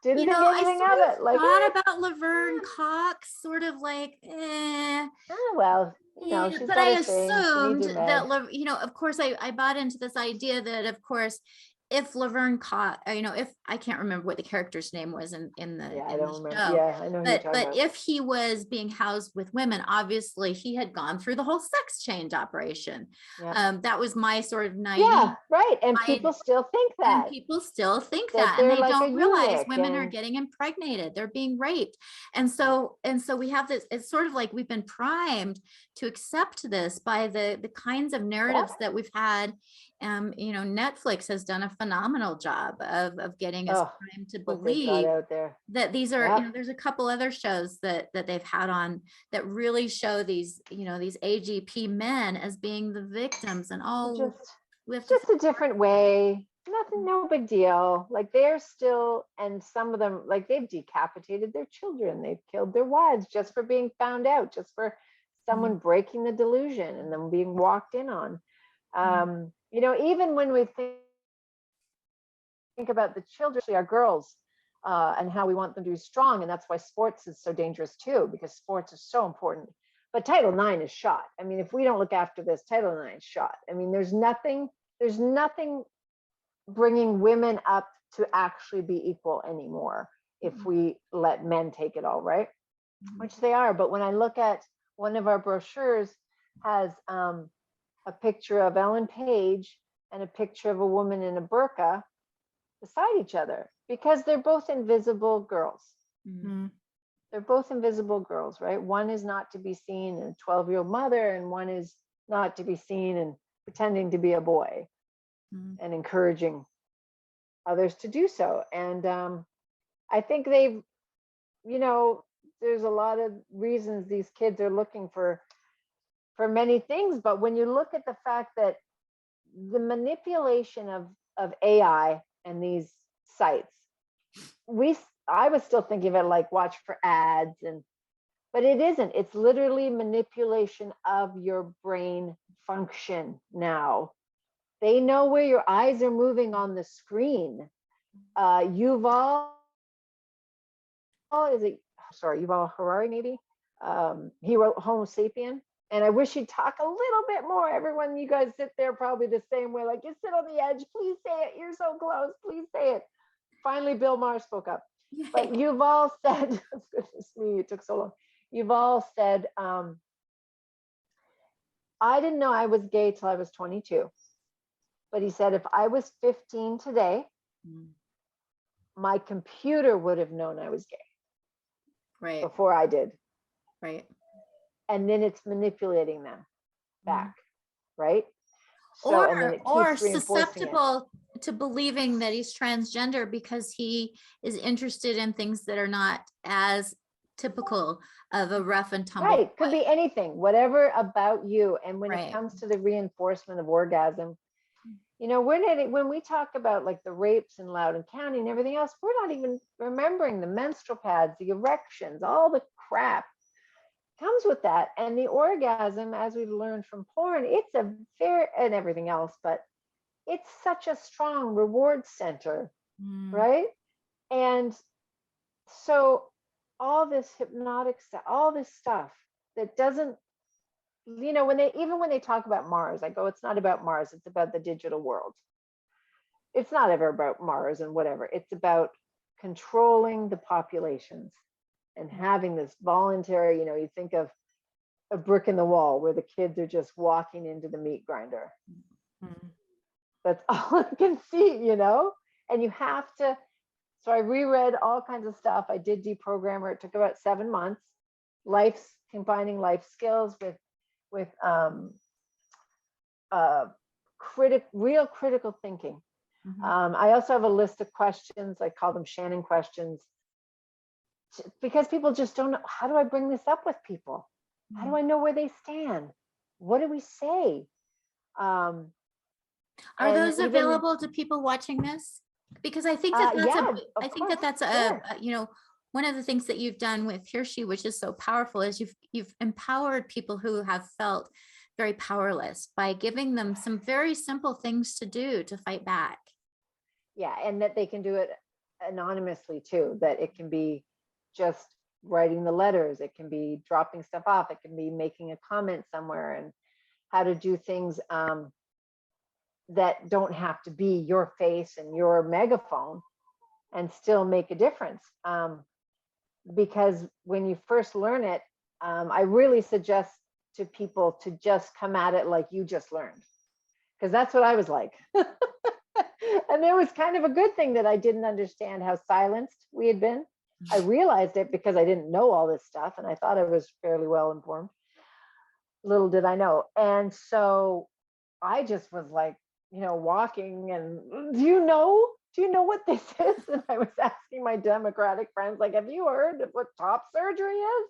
Speaker 3: didn't think
Speaker 2: I
Speaker 3: anything
Speaker 2: sort
Speaker 3: of it. Like,
Speaker 2: thought about Laverne Cox, sort of like,
Speaker 3: oh, well, she's
Speaker 2: but
Speaker 3: got
Speaker 2: I
Speaker 3: her thing. She needs
Speaker 2: assumed
Speaker 3: her
Speaker 2: that,
Speaker 3: med.
Speaker 2: of course, I bought into this idea that, of course, if Laverne Cox, if I can't remember what the character's name was in the
Speaker 3: I don't remember.
Speaker 2: show,
Speaker 3: Yeah, I know who you're talking
Speaker 2: but
Speaker 3: about.
Speaker 2: if he was being housed with women, obviously he had gone through the whole sex change operation.
Speaker 3: Yeah.
Speaker 2: That was my sort of naive.
Speaker 3: Yeah, right. And people still think that.
Speaker 2: And people still think
Speaker 3: that
Speaker 2: that, and they
Speaker 3: they're like
Speaker 2: don't
Speaker 3: a
Speaker 2: realize
Speaker 3: eunuch
Speaker 2: women are
Speaker 3: and-
Speaker 2: getting impregnated, they're being raped. And so we have this, it's sort of like we've been primed to accept this by the kinds of narratives that we've had. Netflix has done a phenomenal job of getting us primed to
Speaker 3: what they've got
Speaker 2: believe
Speaker 3: out there.
Speaker 2: that these are, there's a couple other shows that they've had on that really show these, these AGP men as being the victims, and
Speaker 3: just a different way. Nothing, no big deal. Like, they're still, and some of them, like, they've decapitated their children, they've killed their wives just for being found out, just for someone breaking the delusion and them being walked in on. Even when we think about the children, our girls, and how we want them to be strong, and that's why sports is so dangerous too, because sports is so important. But Title IX is shot. I mean, if we don't look after this, Title IX is shot. I mean, there's nothing bringing women up to actually be equal anymore if we let men take it all, right? Which they are. But when I look at one of our brochures has a picture of Ellen Page and a picture of a woman in a burqa beside each other, because they're both invisible girls.
Speaker 1: Mm-hmm.
Speaker 3: They're both invisible girls, right? One is not to be seen, and a 12-year-old mother, and one is not to be seen and pretending to be a boy and encouraging others to do so. And I think they've, there's a lot of reasons these kids are looking for many things. But when you look at the fact that the manipulation of AI and these sites, I was still thinking of it like watch for ads, but it isn't. It's literally manipulation of your brain function now. They know where your eyes are moving on the screen. Yuval Harari, maybe? He wrote Homo Sapien. And I wish he'd talk a little bit more. Everyone, you guys sit there probably the same way, like, you sit on the edge, please say it. You're so close, please say it. Finally, Bill Maher spoke up. But Yuval said, goodness me, it took so long. Yuval said, I didn't know I was gay till I was 22. But he said, if I was 15 today, my computer would have known I was gay before I did.
Speaker 2: Right.
Speaker 3: And then it's manipulating them back, right?
Speaker 2: So, or susceptible to believing that he's transgender because he is interested in things that are not as typical of a rough and tumble.
Speaker 3: Right, could be anything, whatever about you. And when it comes to the reinforcement of orgasm, when we talk about like the rapes in Loudoun County and everything else, we're not even remembering the menstrual pads, the erections, all the crap comes with that. And the orgasm, as we've learned from porn, it's a very, and everything else, but it's such a strong reward center, right? And so all this hypnotic stuff, all this stuff that doesn't, when they talk about Mars, I go, it's not about Mars, it's about the digital world. It's not ever about Mars and whatever. It's about controlling the populations and having this voluntary, you think of a brick in the wall where the kids are just walking into the meat grinder. That's all I can see, and you have to. So I reread all kinds of stuff. I did deprogrammer. It took about 7 months. Combining life skills with real critical thinking. I also have a list of questions. I call them Shannon questions, because people just don't know, how do I bring this up with people? How do I know where they stand? What do we say?
Speaker 2: Are those available to people watching this? Because I think that that's
Speaker 3: yeah,
Speaker 2: I think that that's
Speaker 3: sure.
Speaker 2: you know, one of the things that you've done with HearShe, which is so powerful, is you've empowered people who have felt very powerless by giving them some very simple things to do to fight back.
Speaker 3: Yeah, and that they can do it anonymously too, that it can be just writing the letters, it can be dropping stuff off, it can be making a comment somewhere, and how to do things that don't have to be your face and your megaphone and still make a difference. Because when you first learn it, I really suggest to people to just come at it like you just learned, because that's what I was like. And it was kind of a good thing that I didn't understand how silenced we had been. I realized it because I didn't know all this stuff, and I thought I was fairly well informed. Little did I know. And so I just was like, walking and do you know what this is? And I was asking my Democratic friends, like, have you heard of what top surgery is?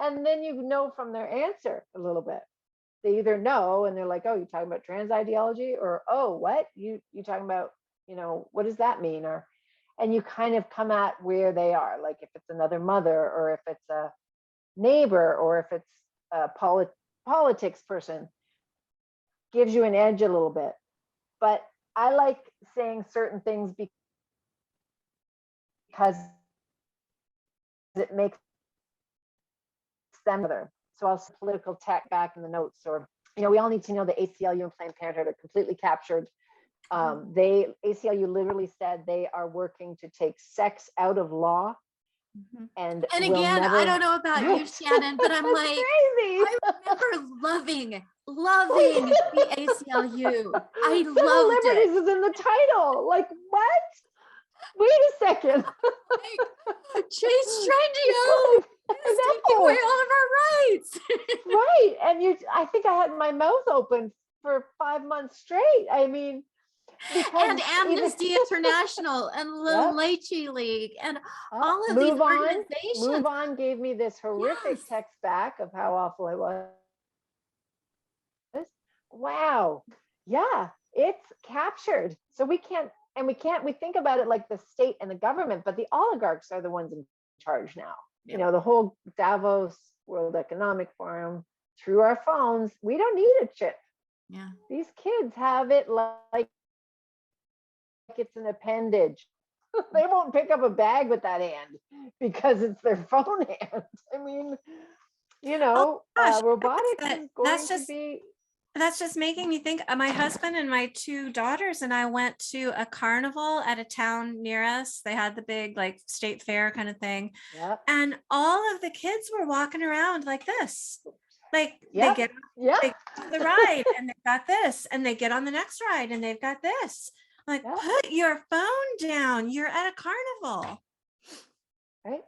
Speaker 3: And then you know from their answer a little bit. They either know and they're like, oh, you're talking about trans ideology, or oh, what? You talking about, what does that mean? And you kind of come at where they are, like if it's another mother, or if it's a neighbor, or if it's a politics person, gives you an edge a little bit. But I like saying certain things because it makes them other. So I'll say political tech back in the notes, or, we all need to know the ACLU and Planned Parenthood are completely captured. ACLU literally said they are working to take sex out of law. And
Speaker 2: again, I don't know about you, Shannon, but I'm like,
Speaker 3: crazy.
Speaker 2: I remember loving the ACLU. I loved
Speaker 3: liberties
Speaker 2: it.
Speaker 3: is in the title. Like, what? Wait a second.
Speaker 2: Chase Trendio is taking away all of our rights.
Speaker 3: Right. And I think I had my mouth open for 5 months straight. I mean,
Speaker 2: and Amnesty International and the Lychee League and all of these organizations.
Speaker 3: Move On gave me this horrific text back of how awful I was. Wow. Yeah, it's captured. So we think about it like the state and the government, but the oligarchs are the ones in charge now. Yep. The whole Davos World Economic Forum, through our phones, we don't need a chip.
Speaker 2: Yeah.
Speaker 3: These kids have it like it's an appendage. They won't pick up a bag with that hand because it's their phone hand. I mean, robotics is going to be.
Speaker 1: That's just making me think. My husband and my 2 daughters and I went to a carnival at a town near us. They had the big state fair kind of thing.
Speaker 3: Yep.
Speaker 1: And all of the kids were walking around like this. They get on the ride and they've got this, and they get on the next ride and they've got this. Like, put your phone down. You're at a carnival.
Speaker 3: Right.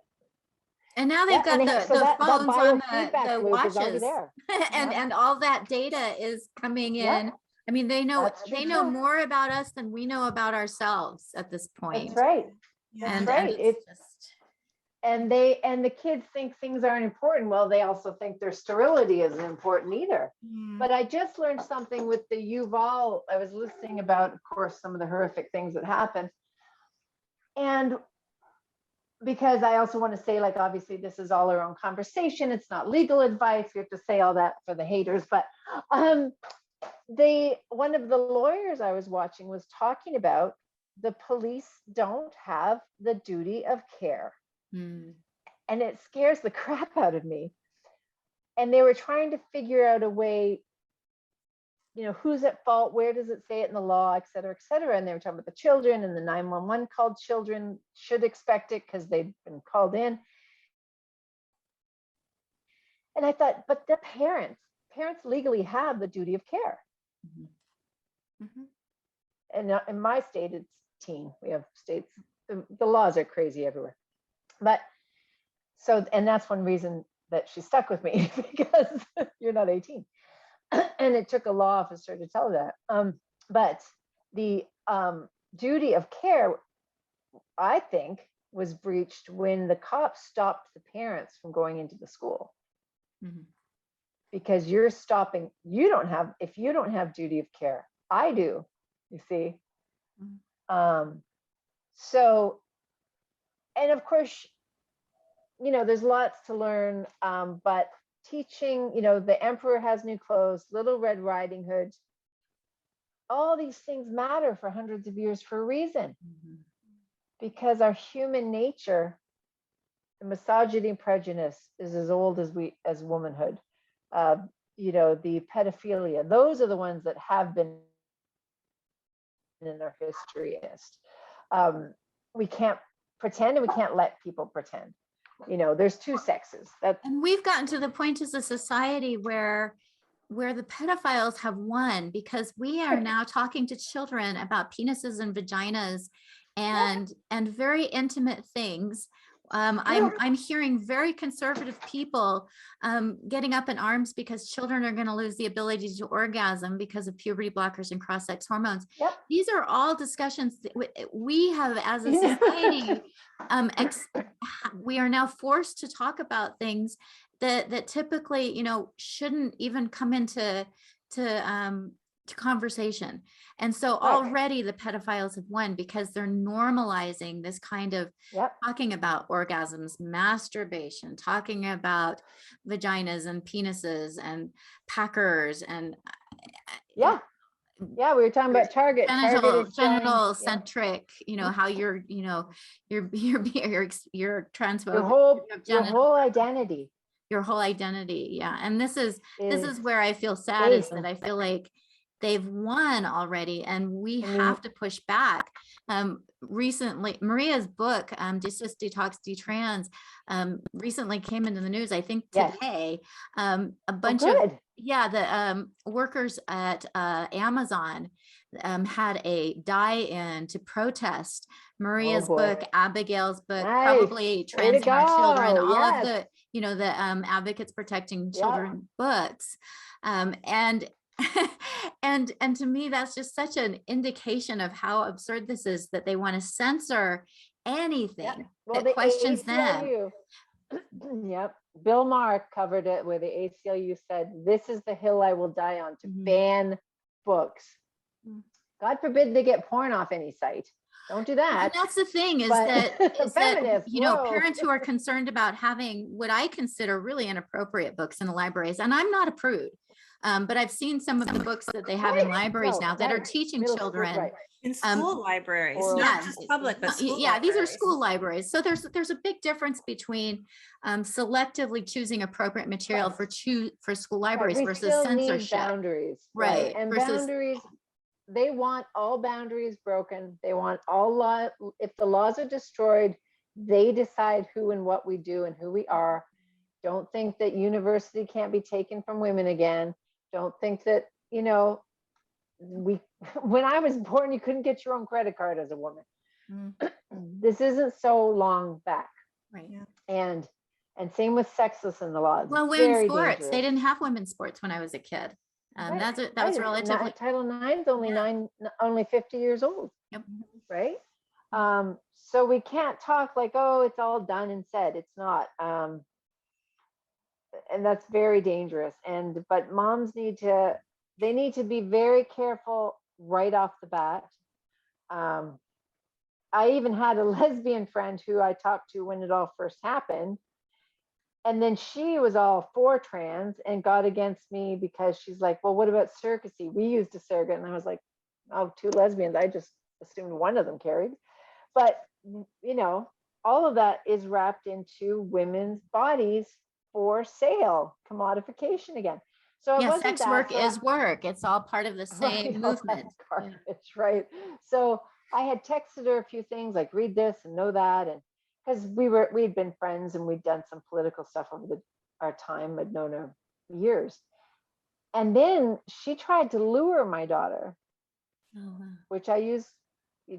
Speaker 2: And now they've got the phones on the watches and all that data is coming in. Yeah. I mean, they know more about us than we know about ourselves at this point.
Speaker 3: That's right.
Speaker 2: That's right. It's just.
Speaker 3: And the kids think things aren't important. Well, they also think their sterility isn't important either. But I just learned something with the Yuval. I was listening about, of course, some of the horrific things that happened. And because I also want to say, obviously this is all our own conversation. It's not legal advice. We have to say all that for the haters. But one of the lawyers I was watching was talking about the police don't have the duty of care. And it scares the crap out of me. And they were trying to figure out a way, who's at fault, where does it say it in the law, et cetera, et cetera. And they were talking about the children, and the 911 called children should expect it because they've been called in. And I thought, but the parents legally have the duty of care. And in my state, it's teen. We have states, the laws are crazy everywhere. But and that's one reason that she stuck with me, because you're not 18. And it took a law officer to tell that. But the duty of care, I think, was breached when the cops stopped the parents from going into the school. Because you're stopping, if you don't have duty of care, I do, you see. So, and of course, there's lots to learn, but teaching, the emperor has new clothes, Little Red Riding Hood, all these things matter for hundreds of years for a reason. Because our human nature, the misogyny and prejudice is as old as womanhood. The pedophilia, those are the ones that have been in our history. We can't pretend, and we can't let people pretend. There's two sexes.
Speaker 2: And we've gotten to the point as a society where the pedophiles have won, because we are now talking to children about penises and vaginas and very intimate things. I'm hearing very conservative people getting up in arms because children are going to lose the ability to orgasm because of puberty blockers and cross-sex hormones.
Speaker 3: Yep.
Speaker 2: These are all discussions that we have as a society. We are now forced to talk about things that typically, shouldn't even come into conversation. And so already the pedophiles have won, because they're normalizing this kind of talking about orgasms, masturbation, talking about vaginas and penises and packers and
Speaker 3: we were talking about
Speaker 2: genital centric, how you're transphobic,
Speaker 3: your whole identity.
Speaker 2: And this is where I feel sad, is that I feel like they've won already, and we have to push back. Recently, Maria's book, Desist, Detox, Detrans, recently came into the news, I think today. A bunch of the workers at Amazon had a die-in to protest Maria's book, Abigail's book, probably Transgender Children, all of the, the Advocates Protecting Children books. And to me, that's just such an indication of how absurd this is, that they want to censor anything that questions them.
Speaker 3: Bill Maher covered it, where the ACLU said, "This is the hill I will die on, to ban books." God forbid they get porn off any site. Don't do that.
Speaker 2: And that's the thing, is that parents who are concerned about having what I consider really inappropriate books in the libraries, and I'm not a prude, but I've seen some of the books that they have in libraries now that are teaching children.
Speaker 4: In school libraries, not just public, but school libraries.
Speaker 2: These are school libraries. So there's a big difference between selectively choosing appropriate material for school libraries versus censorship.
Speaker 3: Boundaries, and
Speaker 2: versus
Speaker 3: boundaries. They want all boundaries broken. They want all law. If the laws are destroyed, they decide who and what we do and who we are. Don't think that university can't be taken from women again. Don't think that, when I was born, you couldn't get your own credit card as a woman. This isn't so long back. And same with sexless in the laws.
Speaker 2: Well, women's sports, they didn't have women's sports when I was a kid. That was relatively.
Speaker 3: Title IX is only 50 years old. Right. So we can't talk like, oh, it's all done and said. It's not. And that's very dangerous. But moms need to be very careful right off the bat. I even had a lesbian friend who I talked to when it all first happened. And then she was all for trans and got against me because she's like, well, what about surrogacy? We used a surrogate. And I was like, oh, two lesbians. I just assumed one of them carried. But, all of that is wrapped into women's bodies for sale, commodification again. So
Speaker 2: sex work is work. It's all part of the same movement.
Speaker 3: Garbage, right. So I had texted her a few things like, read this and know that. And because we'd been friends and we'd done some political stuff over our time. I'd known her years. And then she tried to lure my daughter, which I use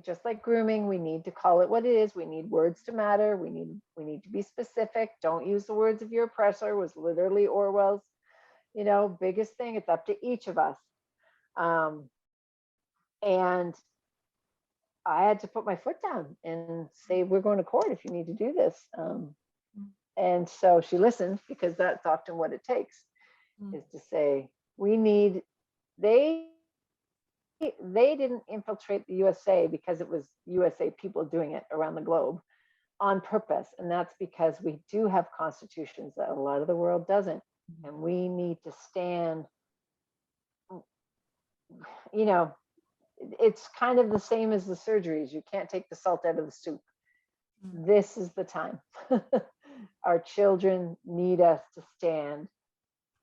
Speaker 3: just like grooming. We need to call it what it is. We need words to matter. We need to be specific. Don't use the words of your oppressor, was literally Orwell's, biggest thing. It's up to each of us. And I had to put my foot down and say, we're going to court if you need to do this. And so she listened, because that's often what it takes, is to say, they they didn't infiltrate the USA because it was USA people doing it around the globe on purpose. And that's because we do have constitutions that a lot of the world doesn't. And we need to stand, you know, it's kind of the same as the surgeries. You can't take the salt out of the soup. This is the time. Our children need us to stand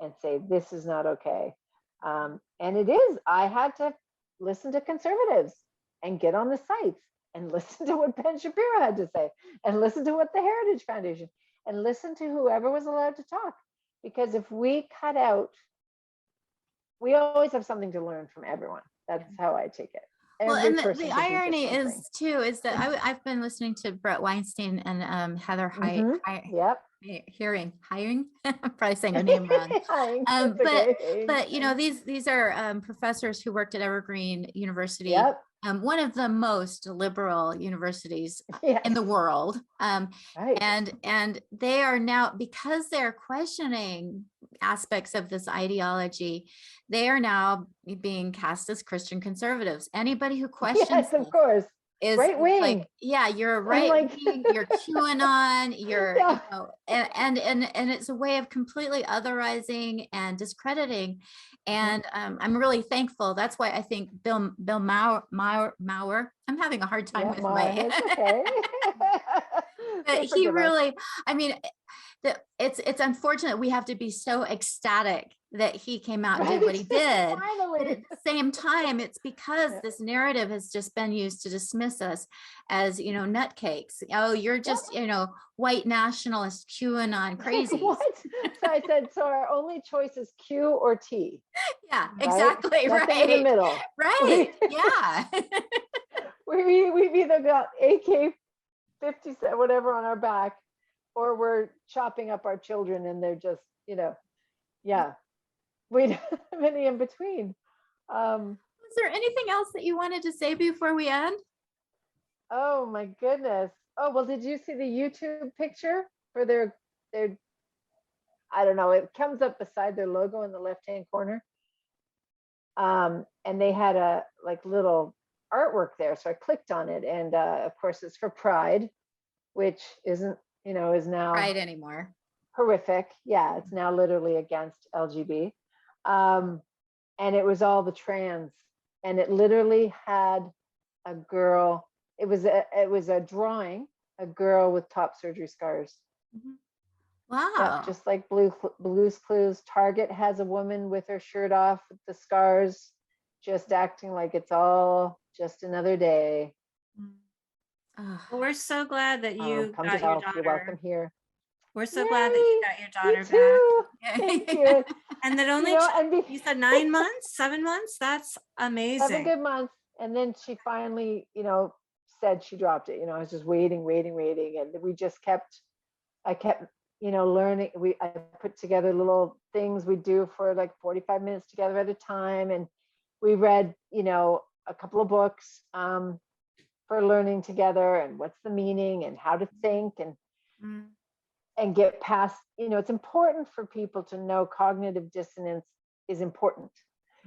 Speaker 3: and say, this is not okay. And it is, I had to listen to conservatives and get on the sites and listen to what Ben Shapiro had to say and listen to what the Heritage Foundation and listen to whoever was allowed to talk. Because if we cut out, we always have something to learn from everyone. That's how I take it.
Speaker 2: Well, and the irony is too, is that I've been listening to Brett Weinstein and Heather Hiring. I'm probably saying her name wrong. But you know, these are professors who worked at Evergreen University, one of the most liberal universities in the world. And they are now, because they're questioning aspects of this ideology, they are now being cast as Christian conservatives. Anybody who questions
Speaker 3: of course, is right wing.
Speaker 2: Like, yeah, you're a right wing, you're QAnon, you're you know, and it's a way of completely otherizing and discrediting. And I'm really thankful. That's why I think Bill Maurer, I'm having a hard time with my but he really, I mean, it's unfortunate we have to be so ecstatic that he came out and did what he did. But at the same time, it's because this narrative has just been used to dismiss us as, you know, nutcakes. Oh, you're just, you know, white nationalist QAnon crazy.
Speaker 3: What? So I said, so our only choice is Q or T.
Speaker 2: Yeah, exactly.
Speaker 3: Nothing in the middle.
Speaker 2: Right. Yeah.
Speaker 3: We've either got AK-57, whatever on our back, or we're chopping up our children and they're just, you know, we don't have any in between.
Speaker 2: Is there anything else that you wanted to say before we end?
Speaker 3: Oh my goodness. Oh, well, did you see the YouTube picture for their, I don't know, it comes up beside their logo in the left-hand corner. And they had a like little artwork there. So I clicked on it, and of course it's for Pride, which isn't, you know, is now
Speaker 2: Pride anymore.
Speaker 3: Horrific. Yeah, it's now literally against LGBT. And it was all the trans, and it literally had a girl. It was a drawing, a girl with top surgery scars.
Speaker 2: Wow.
Speaker 3: Yeah, just like Blue's Clues. Target has a woman with her shirt off with the scars, just acting like it's all just another day.
Speaker 4: Well, we're so glad that you got your daughter.
Speaker 3: You're welcome here.
Speaker 4: We're so glad that you got your daughter back.
Speaker 3: Thank you.
Speaker 4: And that only, you said 9 months, 7 months? That's amazing.
Speaker 3: 7 good months. And then she finally, you know, said she dropped it. You know, I was just waiting. And we just I kept, you know, learning. I put together little things we do for like 45 minutes together at a time. And we read, you know, a couple of books for learning together, and what's the meaning and how to think and get past, you know, it's important for people to know cognitive dissonance is important.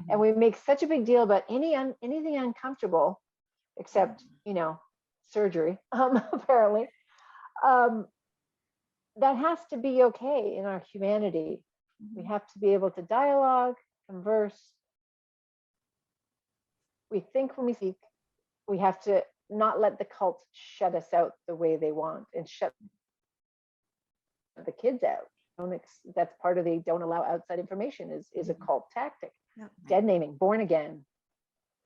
Speaker 3: And we make such a big deal about anything uncomfortable, except, you know, surgery, apparently. That has to be okay in our humanity. We have to be able to dialogue, converse. We think when we speak. We have to not let the cults shut us out the way they want and shut the kids out. That's part of the don't allow outside information is a cult tactic. Dead naming, born again.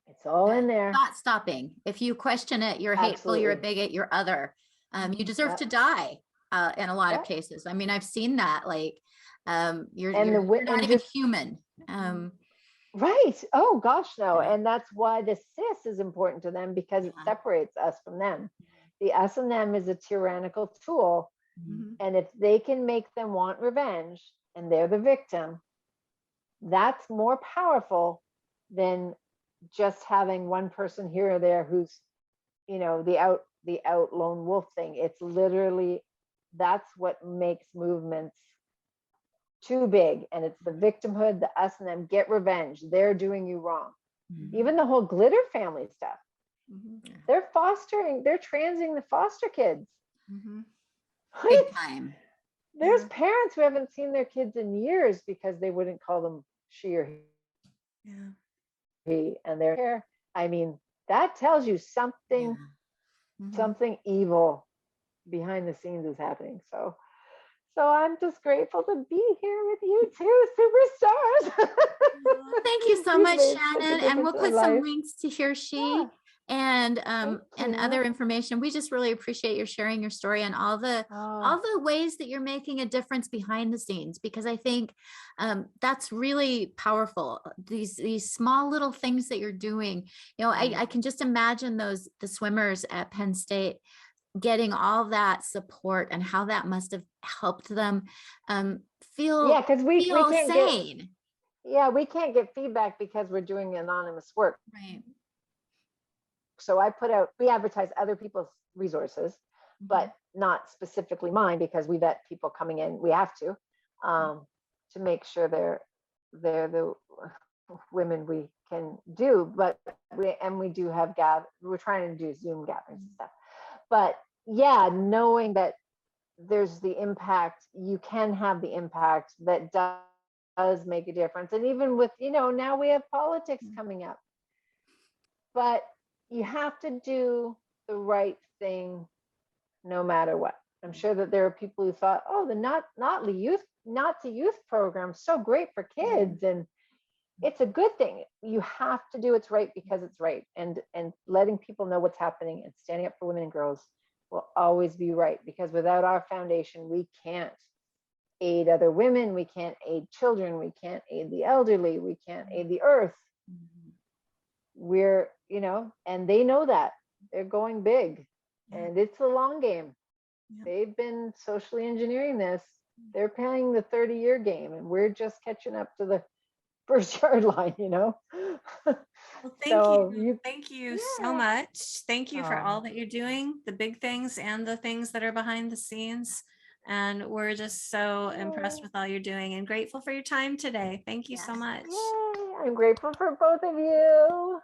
Speaker 3: It's all in there.
Speaker 2: Not stopping. If you question it, you're hateful, you're a bigot, you're other. You deserve to die in a lot of cases. I mean, I've seen that, like you're not even human.
Speaker 3: Right. Oh gosh, no. And that's why the cis is important to them, because it separates us from them. The us and them is a tyrannical tool. And if they can make them want revenge and they're the victim, that's more powerful than just having one person here or there who's, you know, the out lone wolf thing. It's literally, that's what makes movements too big. And it's the victimhood, the us and them, get revenge. They're doing you wrong. Even the whole glitter family stuff.
Speaker 4: Mhm.
Speaker 3: They're transing the foster kids.
Speaker 4: Mhm.
Speaker 2: Big time.
Speaker 3: There's
Speaker 4: Yeah.
Speaker 3: parents who haven't seen their kids in years because they wouldn't call them she or
Speaker 4: Yeah.
Speaker 3: he, and they're here. I mean, that tells you something,
Speaker 4: Mhm.
Speaker 3: something evil behind the scenes is happening. So I'm just grateful to be here with you two superstars.
Speaker 2: Thank you so
Speaker 3: You've
Speaker 2: much,
Speaker 3: made such a
Speaker 2: Shannon. And we'll
Speaker 3: difference in
Speaker 2: put
Speaker 3: my
Speaker 2: some
Speaker 3: life.
Speaker 2: links to HearShe
Speaker 3: Yeah.
Speaker 2: and
Speaker 3: Thank
Speaker 2: other
Speaker 3: you.
Speaker 2: information. We just really appreciate your sharing your story and all the ways that you're making a difference behind the scenes, because I think that's really powerful. These small little things that you're doing. You know, I can just imagine the swimmers at Penn State getting all that support and how that must have helped them feel
Speaker 3: because we can't
Speaker 2: sane.
Speaker 3: We can't get feedback because we're doing anonymous work.
Speaker 2: Right.
Speaker 3: So we advertise other people's resources, but not specifically mine, because we vet people coming in. We have to make sure they're the women we can do. But we do have we're trying to do Zoom gatherings and stuff. But yeah, knowing that there's the impact, you can have the impact that does make a difference. And even with, now we have politics coming up, but you have to do the right thing no matter what. I'm sure that there are people who thought, oh, the Nazi youth program, so great for kids. And it's a good thing. You have to do what's right because it's right. And letting people know what's happening and standing up for women and girls will always be right, because without our foundation, we can't aid other women, we can't aid children, we can't aid the elderly, we can't aid the earth. We're, and they know that. They're going big, and it's a long game. They've been socially engineering this. They're playing the 30-year game, and we're just catching up to the first yard line,
Speaker 4: Well, thank you so much. Thank you for all that you're doing, the big things and the things that are behind the scenes. And we're just so impressed with all you're doing and grateful for your time today. Thank you so much.
Speaker 3: Yay. I'm grateful for both of you.